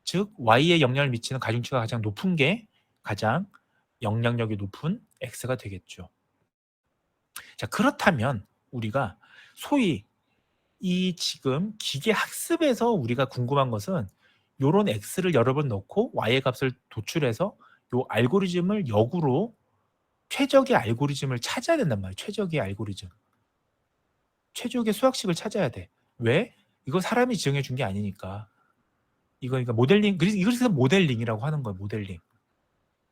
즉 y에 영향을 미치는 가중치가 가장 높은 게 가장 영향력이 높은 x가 되겠죠. 자, 그렇다면 우리가 소위 이 지금 기계 학습에서 우리가 궁금한 것은 요런 x를 여러 번 넣고 y의 값을 도출해서 요 알고리즘을 역으로 최적의 알고리즘을 찾아야 된단 말이에요. 최적의 알고리즘. 최적의 수학식을 찾아야 돼. 왜? 이거 사람이 지정해 준 게 아니니까. 이거 그러니까 모델링, 그래서 모델링이라고 하는 거예요. 모델링.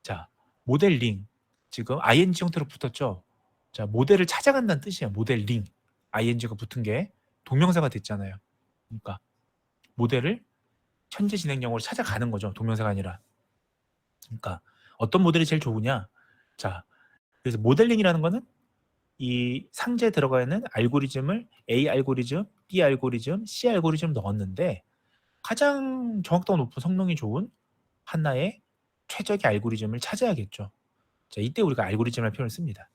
자, modeling 지금 ing 형태로 붙었죠. 자, 모델을 찾아간다는 뜻이에요. modeling ing가 붙은 게 동명사가 됐잖아요. 그러니까 모델을 현재 진행형으로 찾아가는 거죠. 동명사가 아니라. 그러니까 어떤 모델이 제일 좋으냐? 자, 그래서 모델링이라는 거는 이 상자에 들어가 있는 알고리즘을 A 알고리즘, B 알고리즘, C 알고리즘 넣었는데 가장 정확도가 높은 성능이 좋은 하나의 최적의 알고리즘을 찾아야겠죠. 자, 이때 우리가 알고리즘이라는 표현을 씁니다.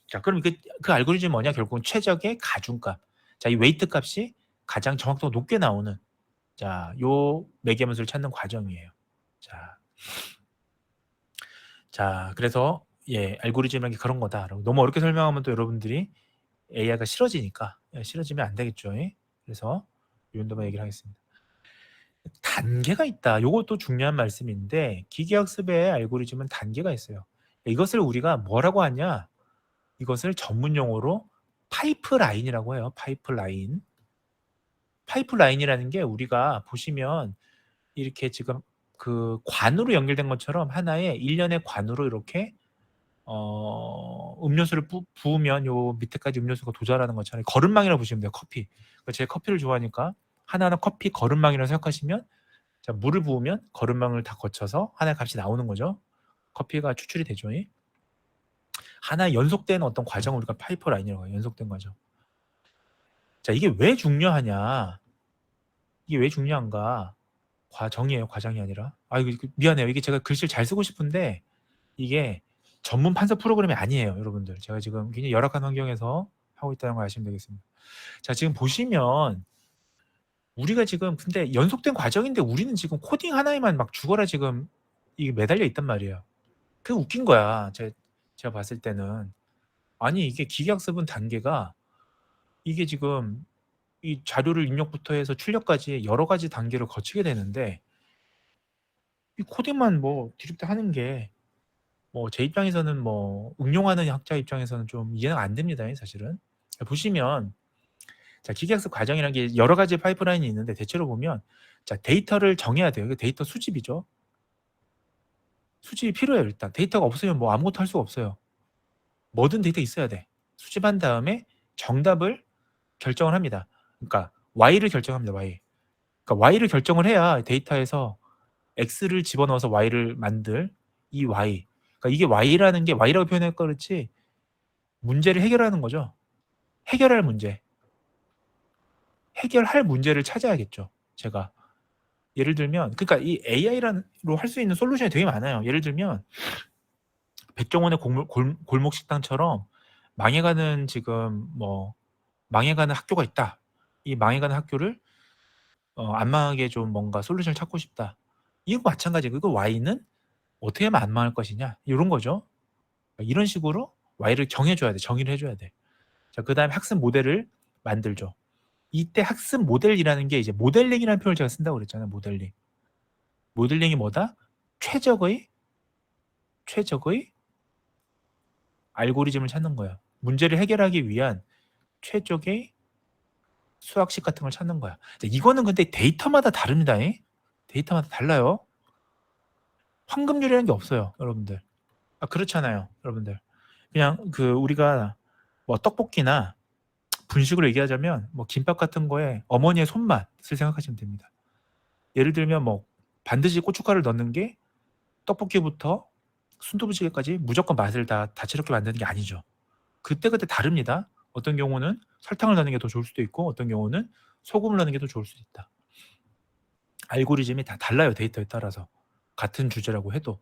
자, 그럼 그 알고리즘이 뭐냐? 결국은 최적의 가중값. 자, 이 웨이트 값이 가장 정확도가 높게 나오는, 자, 요 매개변수를 찾는 과정이에요. 자, 그래서 알고리즘이라는 게 그런 거다. 너무 어렵게 설명하면 또 여러분들이 AI가 싫어지니까 싫어지면 안 되겠죠. 그래서 이 정도만 얘기를 하겠습니다. 단계가 있다. 요것도 중요한 말씀인데 기계학습의 알고리즘은 단계가 있어요. 이것을 우리가 뭐라고 하냐? 이것을 전문 용어로 파이프라인이라고 해요. 파이프라인. 파이프라인이라는 게 우리가 보시면 이렇게 지금 그 관으로 연결된 것처럼 하나의 일련의 관으로 이렇게 음료수를 부으면 요 밑에까지 음료수가 도달하는 것처럼 거름망이라고 보시면 돼요. 커피. 그러니까 제가 커피를 좋아하니까 하나하나 커피 거름망이라고 생각하시면, 자, 물을 부으면 거름망을 다 거쳐서 하나의 값이 나오는 거죠. 커피가 추출이 되죠. 하나의 연속된 어떤 과정을 우리가 파이프라인이라고 해요. 연속된 과정. 자, 이게 왜 중요하냐? 이게 왜 중요한가? 과정이에요. 과정이 아니라. 이거 미안해요. 이게 제가 글씨를 잘 쓰고 싶은데 이게 전문 판서 프로그램이 아니에요. 여러분들. 제가 지금 굉장히 열악한 환경에서 하고 있다는 걸 아시면 되겠습니다. 자, 지금 보시면 우리가 지금 근데 연속된 과정인데 우리는 지금 코딩 하나에만 막 죽어라 지금 이게 매달려 있단 말이에요. 그게 웃긴 거야. 제가 봤을 때는. 아니, 이게 기계학습은 단계가 이게 지금 이 자료를 입력부터 해서 출력까지 여러 가지 단계를 거치게 되는데 이 코딩만 뭐 뒤집다 하는 게 뭐 제 입장에서는 뭐 응용하는 학자 입장에서는 좀 이해가 안 됩니다. 사실은. 보시면 자, 기계학습 과정이라는 게 여러 가지 파이프라인이 있는데 대체로 보면 자, 데이터를 정해야 돼요. 이게 데이터 수집이죠. 수집이 필요해요. 일단 데이터가 없으면 뭐 아무것도 할 수가 없어요. 뭐든 데이터 있어야 돼. 수집한 다음에 정답을 결정을 합니다. 그러니까 y를 결정합니다. y. 그러니까 y를 결정을 해야 데이터에서 x를 집어넣어서 y를 만들 이 y. 그러니까 이게 y라는 게 y라고 표현할 거 그렇지 문제를 해결하는 거죠. 해결할 문제. 해결할 문제를 찾아야겠죠. 제가 예를 들면 그러니까 이 AI로 할 수 있는 솔루션이 되게 많아요. 예를 들면 백종원의 골목 식당처럼 망해가는 지금 뭐 망해가는 학교가 있다. 이 망해가는 학교를 안 망하게 좀 뭔가 솔루션을 찾고 싶다. 이거 마찬가지고 그 Y는 어떻게 하면 안 망할 것이냐 이런 거죠. 이런 식으로 Y를 정해줘야 돼. 정의를 해줘야 돼. 자, 그 다음에 학습 모델을 만들죠. 이때 학습 모델이라는 게 이제 모델링이라는 표현을 제가 쓴다고 그랬잖아요. 모델링. 모델링이 뭐다? 최적의 알고리즘을 찾는 거야. 문제를 해결하기 위한 최적의 수학식 같은 걸 찾는 거야. 자, 이거는 근데 데이터마다 다릅니다. 데이터마다 달라요. 황금률이라는 게 없어요, 여러분들. 그렇잖아요, 여러분들. 그냥 그 우리가 뭐 떡볶이나 분식으로 얘기하자면 뭐 김밥 같은 거에 어머니의 손맛을 생각하시면 됩니다. 예를 들면 뭐 반드시 고춧가루를 넣는 게 떡볶이부터 순두부찌개까지 무조건 맛을 다 다채롭게 만드는 게 아니죠. 그때그때 다릅니다. 어떤 경우는 설탕을 넣는 게 더 좋을 수도 있고 어떤 경우는 소금을 넣는 게 더 좋을 수도 있다. 알고리즘이 다 달라요, 데이터에 따라서. 같은 주제라고 해도.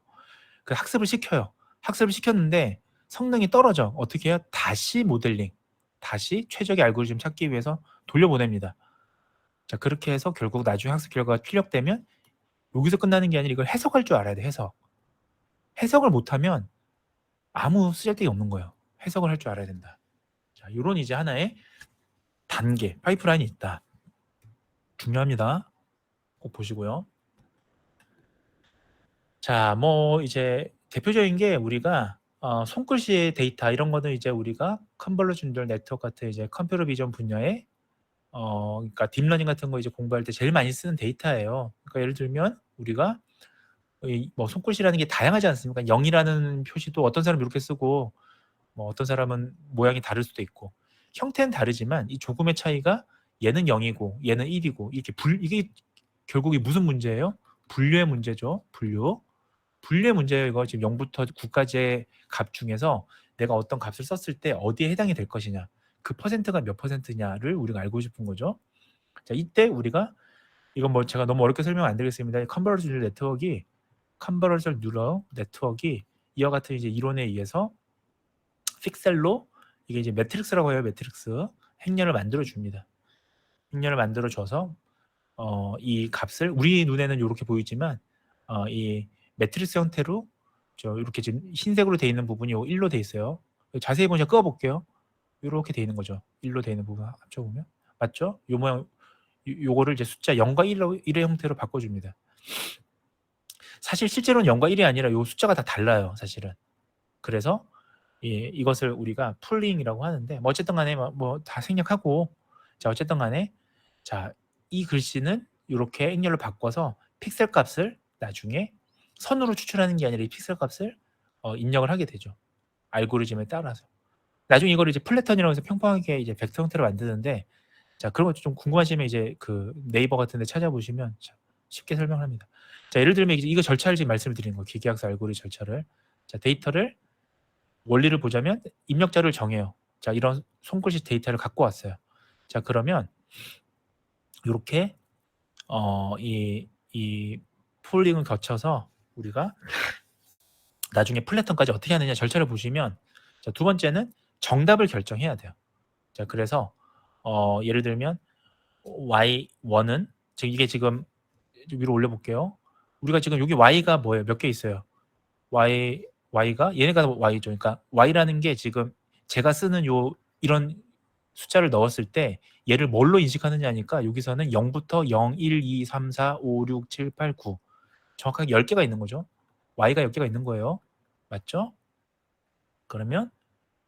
그 학습을 시켜요. 학습을 시켰는데 성능이 떨어져. 어떻게 해요? 다시 모델링, 다시 최적의 알고리즘 찾기 위해서 돌려보냅니다. 자, 그렇게 해서 결국 나중에 학습 결과가 출력되면 여기서 끝나는 게 아니라 이걸 해석할 줄 알아야 돼, 해석. 해석을 못하면 아무 쓸데기 없는 거예요. 해석을 할 줄 알아야 된다. 자, 요런 이제 하나의 단계, 파이프라인이 있다. 중요합니다. 꼭 보시고요. 자, 뭐 이제 대표적인 게 우리가 손글씨 데이터 이런 거는 이제 우리가 컨볼루션 뉴럴 네트워크 같은 이제 컴퓨터 비전 분야에 그러니까 딥러닝 같은 거 이제 공부할 때 제일 많이 쓰는 데이터예요. 그러니까 예를 들면 우리가 뭐 손글씨라는 게 다양하지 않습니까? 0이라는 표시도 어떤 사람은 이렇게 쓰고 뭐 어떤 사람은 모양이 다를 수도 있고 형태는 다르지만 이 조금의 차이가 얘는 0이고 얘는 1이고 이렇게 이게 결국이 무슨 문제예요? 분류의 문제죠. 분류의 문제예요. 이거 지금 0부터 9까지의 값 중에서 내가 어떤 값을 썼을 때 어디에 해당이 될 것이냐, 그 퍼센트가 몇 퍼센트냐를 우리가 알고 싶은 거죠. 자, 이때 우리가 이건 뭐 제가 너무 어렵게 설명 안 드리겠습니다. 컨버전셜 뉴럴 네트워크가 이와 같은 이제 이론에 의해서 픽셀로 이게 이제 매트릭스라고 해요. 매트릭스 행렬을 만들어 줍니다. 행렬을 만들어 줘서 이 값을 우리 눈에는 이렇게 보이지만 이 매트릭스 형태로 이렇게 지금 흰색으로 되어 있는 부분이 1로 되어 있어요. 자세히 보면 끄어 볼게요. 이렇게 되어 있는 거죠. 1로 되어 있는 부분 합쳐보면 맞죠? 요 모양 요거를 이제 숫자 0과 1의 형태로 바꿔줍니다. 사실 실제로는 0과 1이 아니라 요 숫자가 다 달라요. 사실은. 그래서 이것을 우리가 풀링이라고 하는데 뭐 어쨌든 간에 뭐 다 생략하고 자 어쨌든 간에 자 이 글씨는 이렇게 행렬로 바꿔서 픽셀 값을 나중에 선으로 추출하는 게 아니라 이 픽셀 값을 입력을 하게 되죠. 알고리즘에 따라서. 나중에 이걸 이제 플래턴이라고 해서 평평하게 이제 벡터 형태로 만드는데 자 그런 거 좀 궁금하시면 이제 그 네이버 같은 데 찾아보시면 쉽게 설명합니다. 자 예를 들면 이거 절차를 지금 말씀을 드리는 거예요. 기계학습 알고리즘 절차를. 자 데이터를 원리를 보자면 입력자를 정해요. 자 이런 손글씨 데이터를 갖고 왔어요. 자 그러면 이렇게 이 폴링을 거쳐서 우리가 나중에 플래턴까지 어떻게 하느냐 절차를 보시면 자, 두 번째는 정답을 결정해야 돼요. 자 그래서 예를 들면 y1은 지금 이게 지금 위로 올려볼게요. 우리가 지금 여기 y가 뭐예요? 몇 개 있어요? y가 얘네가 y죠. 그러니까 y라는 게 지금 제가 쓰는 이런 숫자를 넣었을 때 얘를 뭘로 인식하느냐니까 여기서는 0부터 0, 1, 2, 3, 4, 5, 6, 7, 8, 9 정확하게 10개가 있는 거죠. y가 10개가 있는 거예요. 맞죠? 그러면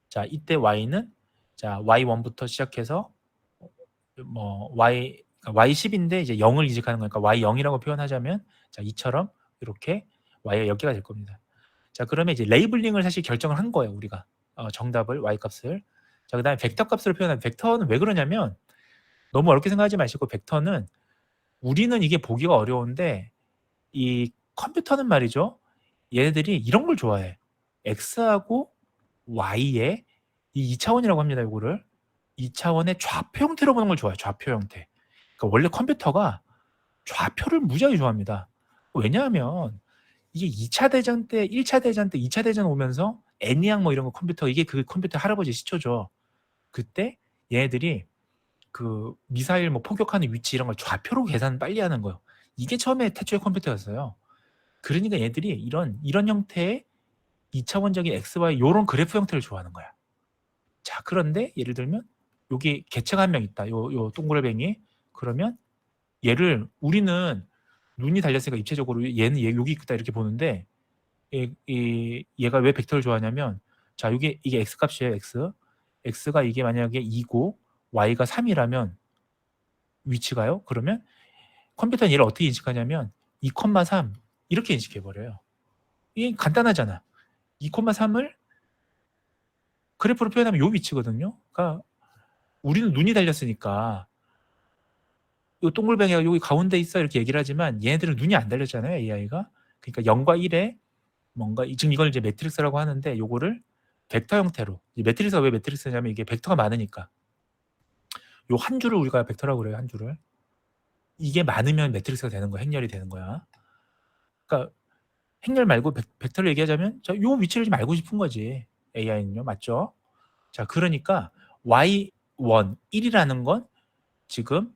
자 이때 y는 자 y1부터 시작해서 뭐 y10인데 이제 0을 인식하는 거니까 y0이라고 표현하자면 자 이처럼 이렇게 y가 10개가 될 겁니다. 자 그러면 이제 레이블링을 사실 결정을 한 거예요. 우리가 정답을 y-값을. 자 그다음에 벡터 값을 표현한 벡터는 왜 그러냐면 너무 어렵게 생각하지 마시고 벡터는 우리는 이게 보기가 어려운데 이 컴퓨터는 말이죠. 얘네들이 이런 걸 좋아해. x하고 y의 이 2차원이라고 합니다. 이거를 2차원의 좌표 형태로 보는 걸 좋아해요. 좌표 형태. 그러니까 원래 컴퓨터가 좌표를 무지하게 좋아합니다. 왜냐하면 이게 2차 대전 때, 1차 대전 때, 2차 대전 오면서 애니악 뭐 이런 거 컴퓨터 이게 그 컴퓨터 할아버지 시초죠. 그때 얘네들이 그 미사일 뭐 포격하는 위치 이런 걸 좌표로 계산 빨리 하는 거예요. 이게 처음에 태초의 컴퓨터였어요. 그러니까 얘들이 이런 형태의 2차원적인 XY 요런 그래프 형태를 좋아하는 거야. 자, 그런데 예를 들면 여기 개체가 한 명 있다. 요 동그라뱅이. 그러면 얘를 우리는 눈이 달렸으니까 입체적으로 얘는 여기 있다 이렇게 보는데 얘가 왜 벡터를 좋아하냐면 자, 이게 x 값이에요. x가 이게 만약에 2고 y가 3이라면 위치가요. 그러면 컴퓨터는 얘를 어떻게 인식하냐면 2,3 이렇게 인식해 버려요. 이게 간단하잖아. 2,3을 그래프로 표현하면 요 위치거든요. 그러니까 우리는 눈이 달렸으니까 요 동글뱅이가 여기 가운데 있어 이렇게 얘기를 하지만 얘네들은 눈이 안 달렸잖아요. AI가. 그러니까 0과 1에 뭔가 지금 이걸 이제 매트릭스라고 하는데 요거를 벡터 형태로. 이 매트릭스가 왜 매트릭스냐면 이게 벡터가 많으니까. 요 한 줄을 우리가 벡터라고 그래요. 한 줄을. 이게 많으면 매트릭스가 되는 거야. 행렬이 되는 거야. 그러니까 행렬 말고 벡터를 얘기하자면 요 위치를 좀 알고 싶은 거지. AI는요. 맞죠? 자, 그러니까 y1 1이라는 건 지금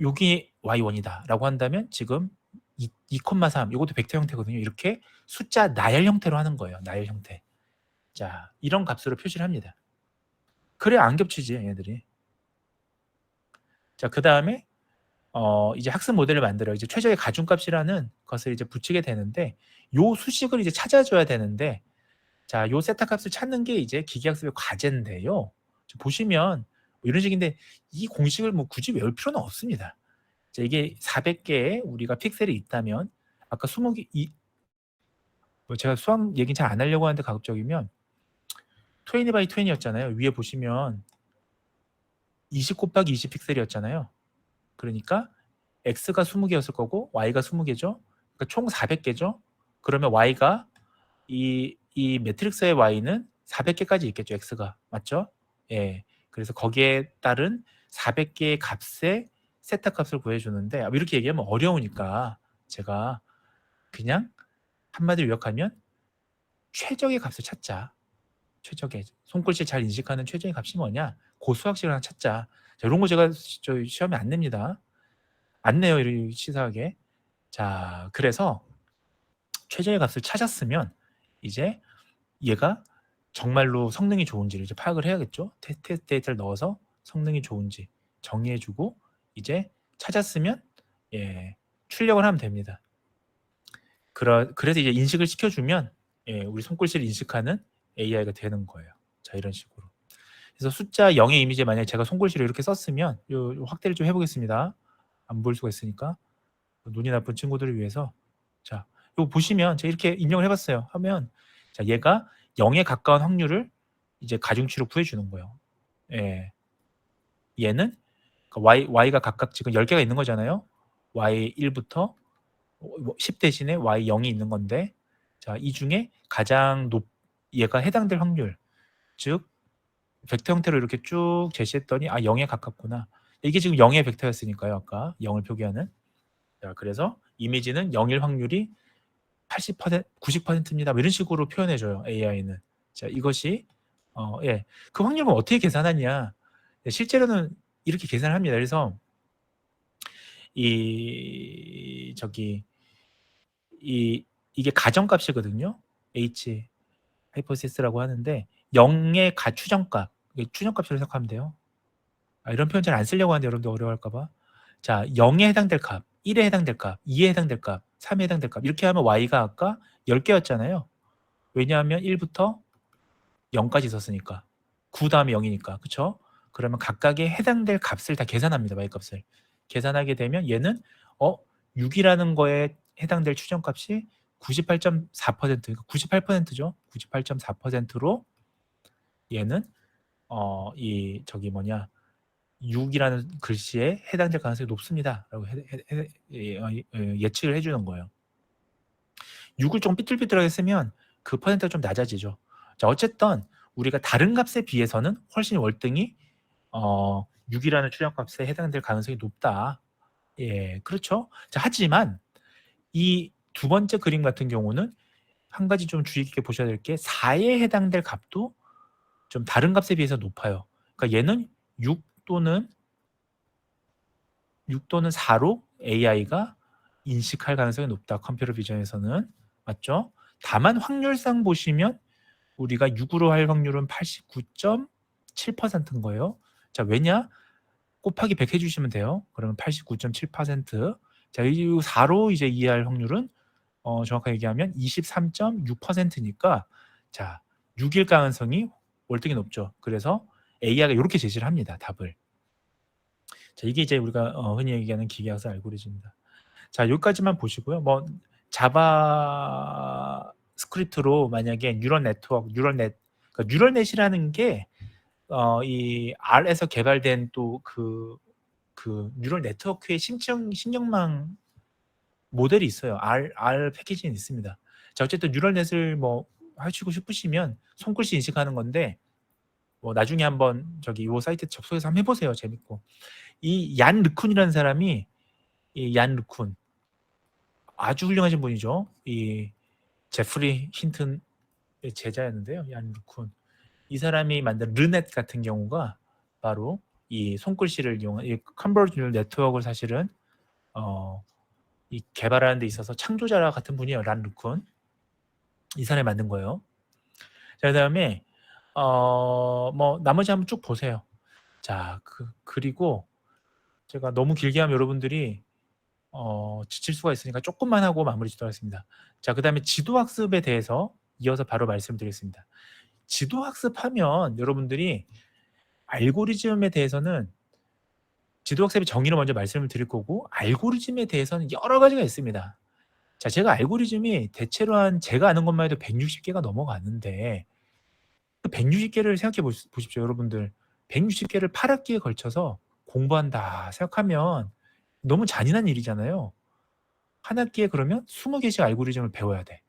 여기 y1이다라고 한다면 지금 2,3 이것도 벡터 형태거든요. 이렇게 숫자 나열 형태로 하는 거예요. 나열 형태. 자, 이런 값으로 표시를 합니다. 그래야 안 겹치지, 얘네들이. 자, 그다음에 이제 학습 모델을 만들어요. 이제 최저의 가중값이라는 것을 이제 붙이게 되는데 요 수식을 이제 찾아줘야 되는데 자, 요 세타 값을 찾는 게 이제 기계학습의 과제인데요. 보시면 뭐 이런 식인데 이 공식을 뭐 굳이 외울 필요는 없습니다. 자, 이게 400개의 우리가 픽셀이 있다면 아까 20개 뭐 제가 수학 얘기 잘 안 하려고 하는데 가급적이면 20 by 20였잖아요. 위에 보시면 20 곱하기 20 픽셀이었잖아요. 그러니까 x가 20개였을 거고 y가 20개죠. 그러니까 총 400개죠. 그러면 y가 이 매트릭스의 y는 400개까지 있겠죠. x가. 맞죠? 예. 그래서 거기에 따른 400개의 값의 세타 값을 구해주는데 이렇게 얘기하면 어려우니까 제가 그냥 한마디로 요약하면 최적의 값을 찾자. 최적의 손글씨 잘 인식하는 최적의 값이 뭐냐? 그 수학식을 하나 찾자. 자, 이런 거 제가 저 시험에 안 냅니다. 안 내요. 이렇게 치사하게. 자, 그래서 최저의 값을 찾았으면 이제 얘가 정말로 성능이 좋은지를 이제 파악을 해야겠죠. 테스트 데이터를 넣어서 성능이 좋은지 정의해주고 이제 찾았으면 예, 출력을 하면 됩니다. 그래서 이제 인식을 시켜주면 예, 우리 손글씨를 인식하는 AI가 되는 거예요. 자, 이런 식으로. 그래서 숫자 0의 이미지에 만약에 제가 손글씨를 이렇게 썼으면 요 확대를 좀 해보겠습니다. 안 보일 수가 있으니까 눈이 나쁜 친구들을 위해서 자, 이거 보시면 제가 이렇게 입력을 해봤어요. 하면 자, 얘가 0에 가까운 확률을 이제 가중치로 구해주는 거예요. 예. 얘는 y가 각각 지금 10개가 있는 거잖아요. y1부터 10 대신에 y0이 있는 건데 자, 이 중에 가장 얘가 해당될 확률 즉 벡터 형태로 이렇게 쭉 제시했더니 0에 가깝구나. 이게 지금 0의 벡터였으니까요. 아까 0을 표기하는. 자, 그래서 이미지는 0일 확률이 80%, 90%입니다. 뭐 이런 식으로 표현해줘요. AI는. 자, 이것이 예, 그 확률은 어떻게 계산하냐? 실제로는 이렇게 계산을 합니다. 그래서 이게 가정값이거든요. H 하이퍼시스라고 하는데 0의 가추정값, 추정값으로 해석하면 돼요. 이런 표현 잘 안 쓰려고 하는데 여러분들 어려워할까봐. 자, 0에 해당될 값, 1에 해당될 값, 2에 해당될 값, 3에 해당될 값 이렇게 하면 y가 아까 10개였잖아요. 왜냐하면 1부터 0까지 있었으니까 9 다음에 0이니까 그쵸? 그러면 각각의 해당될 값을 다 계산합니다. y값을 계산하게 되면 얘는 6이라는 거에 해당될 추정값이 98.4% 그러니까 98%죠. 98.4%로 얘는 이 저기 뭐냐 6이라는 글씨에 해당될 가능성이 높습니다. 라고 예측을 해주는 거예요. 6을 좀 삐뚤삐뚤하게 쓰면 그 퍼센트가 좀 낮아지죠. 자, 어쨌든 우리가 다른 값에 비해서는 훨씬 월등히 6이라는 추정값에 해당될 가능성이 높다. 예, 그렇죠. 자, 하지만 이 두 번째 그림 같은 경우는 한 가지 좀 주의 깊게 보셔야 될 게 4에 해당될 값도 좀 다른 값에 비해서 높아요. 그러니까 얘는 6 또는 4로 AI가 인식할 가능성이 높다. 컴퓨터 비전에서는. 맞죠? 다만 확률상 보시면 우리가 6으로 할 확률은 89.7%인 거예요. 자, 왜냐? 곱하기 100 해주시면 돼요. 그러면 89.7%. 자, 이 4로 이제 이해할 확률은 정확하게 얘기하면 23.6%니까 자, 6일 가능성이 월등히 높죠. 그래서 AI가 이렇게 제시를 합니다. 답을. 자, 이게 이제 우리가 흔히 얘기하는 기계학습 알고리즘입니다. 자, 여기까지만 보시고요. 뭐 자바 스크립트로 만약에 그러니까 뉴럴넷이라는 게 이 R에서 개발된 또 그 뉴럴 네트워크의 신경망 모델이 있어요. R 패키지는 있습니다. 자, 어쨌든 뉴럴넷을 뭐 하시고 싶으시면 손글씨 인식하는 건데 뭐 나중에 한번 저기 요 사이트 접속해서 한번 해보세요. 재밌고. 이 얀 르쿤이라는 사람이 이 얀 르쿤 아주 훌륭하신 분이죠. 이 제프리 힌튼의 제자였는데요. 얀 르쿤. 이 사람이 만든 르넷 같은 경우가 바로 이 손글씨를 이용한 이 컨버전 뉴럴 네트워크를 사실은 이 개발하는 데 있어서 창조자와 같은 분이에요. 란 르쿤. 이 사람이 만든 거예요. 자, 그다음에 뭐 나머지 한번 쭉 보세요. 자, 그리고 제가 너무 길게 하면 여러분들이 지칠 수가 있으니까 조금만 하고 마무리 짓도록 하겠습니다. 자, 그다음에 지도학습에 대해서 이어서 바로 말씀드리겠습니다. 지도학습하면 여러분들이 알고리즘에 대해서는 지도학습의 정의를 먼저 말씀을 드릴 거고 알고리즘에 대해서는 여러 가지가 있습니다. 자, 제가 알고리즘이 대체로 제가 아는 것만 해도 160개가 넘어가는데 그 160개를 생각해 보십시오, 여러분들. 160개를 8학기에 걸쳐서 공부한다 생각하면 너무 잔인한 일이잖아요. 한 학기에 그러면 20개씩 알고리즘을 배워야 돼.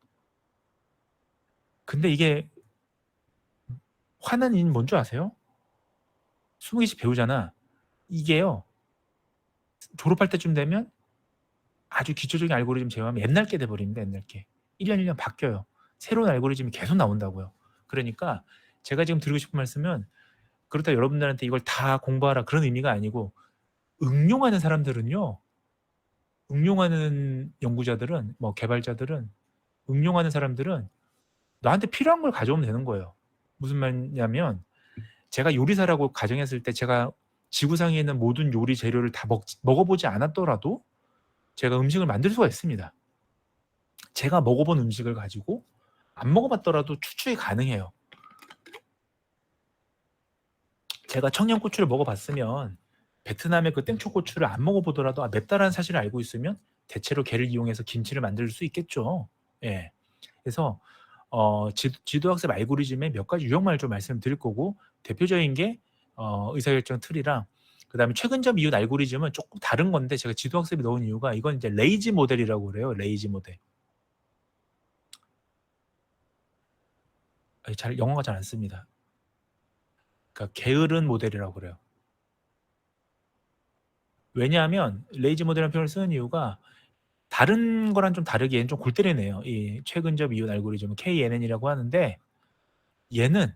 근데 이게 화난 일은 뭔 줄 아세요? 20개씩 배우잖아. 이게요. 졸업할 때쯤 되면 아주 기초적인 알고리즘 제어하면 옛날 게 돼버립니다. 옛날 게. 1년 1년 바뀌어요. 새로운 알고리즘이 계속 나온다고요. 그러니까 제가 지금 드리고 싶은 말씀은 그렇다 여러분들한테 이걸 다 공부하라 그런 의미가 아니고 응용하는 사람들은요. 응용하는 연구자들은 뭐 개발자들은 응용하는 사람들은 나한테 필요한 걸 가져오면 되는 거예요. 무슨 말이냐면 제가 요리사라고 가정했을 때 제가 지구상에 있는 모든 요리 재료를 다 먹어보지 않았더라도 제가 음식을 만들 수가 있습니다. 제가 먹어본 음식을 가지고 안 먹어봤더라도 추측이 가능해요. 제가 청양고추를 먹어봤으면 베트남의 그 땡초고추를 안 먹어보더라도 맵다라는 사실을 알고 있으면 대체로 걔를 이용해서 김치를 만들 수 있겠죠. 예. 그래서 지도학습 알고리즘의 몇 가지 유형만을 좀 말씀드릴 거고 대표적인 게 의사결정 틀이랑 그다음에 최근점 이웃 알고리즘은 조금 다른 건데 제가 지도학습에 넣은 이유가 이건 이제 레이지 모델이라고 그래요. 레이지 모델. 영어가 잘 안 씁니다. 그러니까 게으른 모델이라고 그래요. 왜냐하면 레이지 모델이라는 표현을 쓰는 이유가 다른 거랑 좀 다르게 얘는 좀 골 때리네요. 이 최근접 이웃 알고리즘은 KNN이라고 하는데 얘는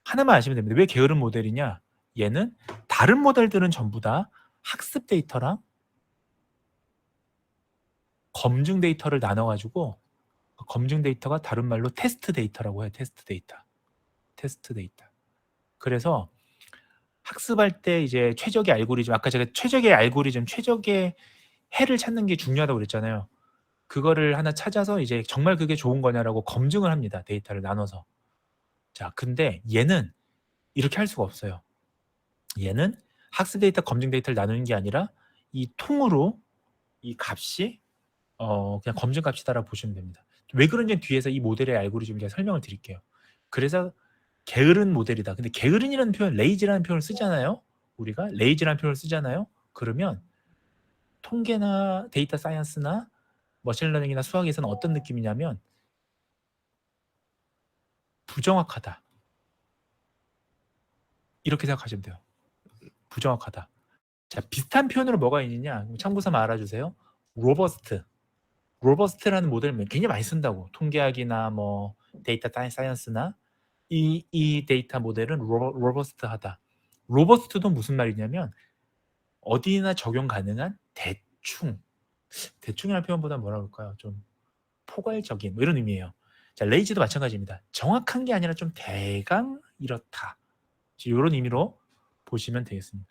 하나만 아시면 됩니다. 왜 게으른 모델이냐? 얘는 다른 모델들은 전부 다 학습 데이터랑 검증 데이터를 나눠가지고 검증 데이터가 다른 말로 테스트 데이터라고 해요. 테스트 데이터. 테스트 데이터. 그래서 학습할 때 이제 최적의 알고리즘, 아까 제가 최적의 알고리즘, 최적의 해를 찾는 게 중요하다고 그랬잖아요. 그거를 하나 찾아서 이제 정말 그게 좋은 거냐라고 검증을 합니다. 데이터를 나눠서. 자, 근데 얘는 이렇게 할 수가 없어요. 얘는 학습 데이터, 검증 데이터를 나누는 게 아니라 이 통으로 이 값이 그냥 검증 값이다라고 보시면 됩니다. 왜 그런지 뒤에서 이 모델의 알고리즘을 제가 설명을 드릴게요. 그래서 게으른 모델이다. 근데 게으른이라는 표현, 레이지라는 표현을 쓰잖아요. 우리가 레이지라는 표현을 쓰잖아요. 그러면 통계나 데이터 사이언스나 머신러닝이나 수학에서는 어떤 느낌이냐면 부정확하다. 이렇게 생각하시면 돼요. 부정확하다. 자, 비슷한 표현으로 뭐가 있느냐? 참고서 알아주세요. 로버스트. 로버스트라는 모델을 굉장히 많이 쓴다고. 통계학이나 뭐 데이터 사이언스나 이 데이터 모델은 로버스트하다. 로버스트도 무슨 말이냐면 어디나 적용 가능한 대충이라는 표현보다 뭐라 그럴까요? 좀 포괄적인 뭐 이런 의미예요. 자, 레이지도 마찬가지입니다. 정확한 게 아니라 좀 대강 이렇다. 이런 의미로 보시면 되겠습니다.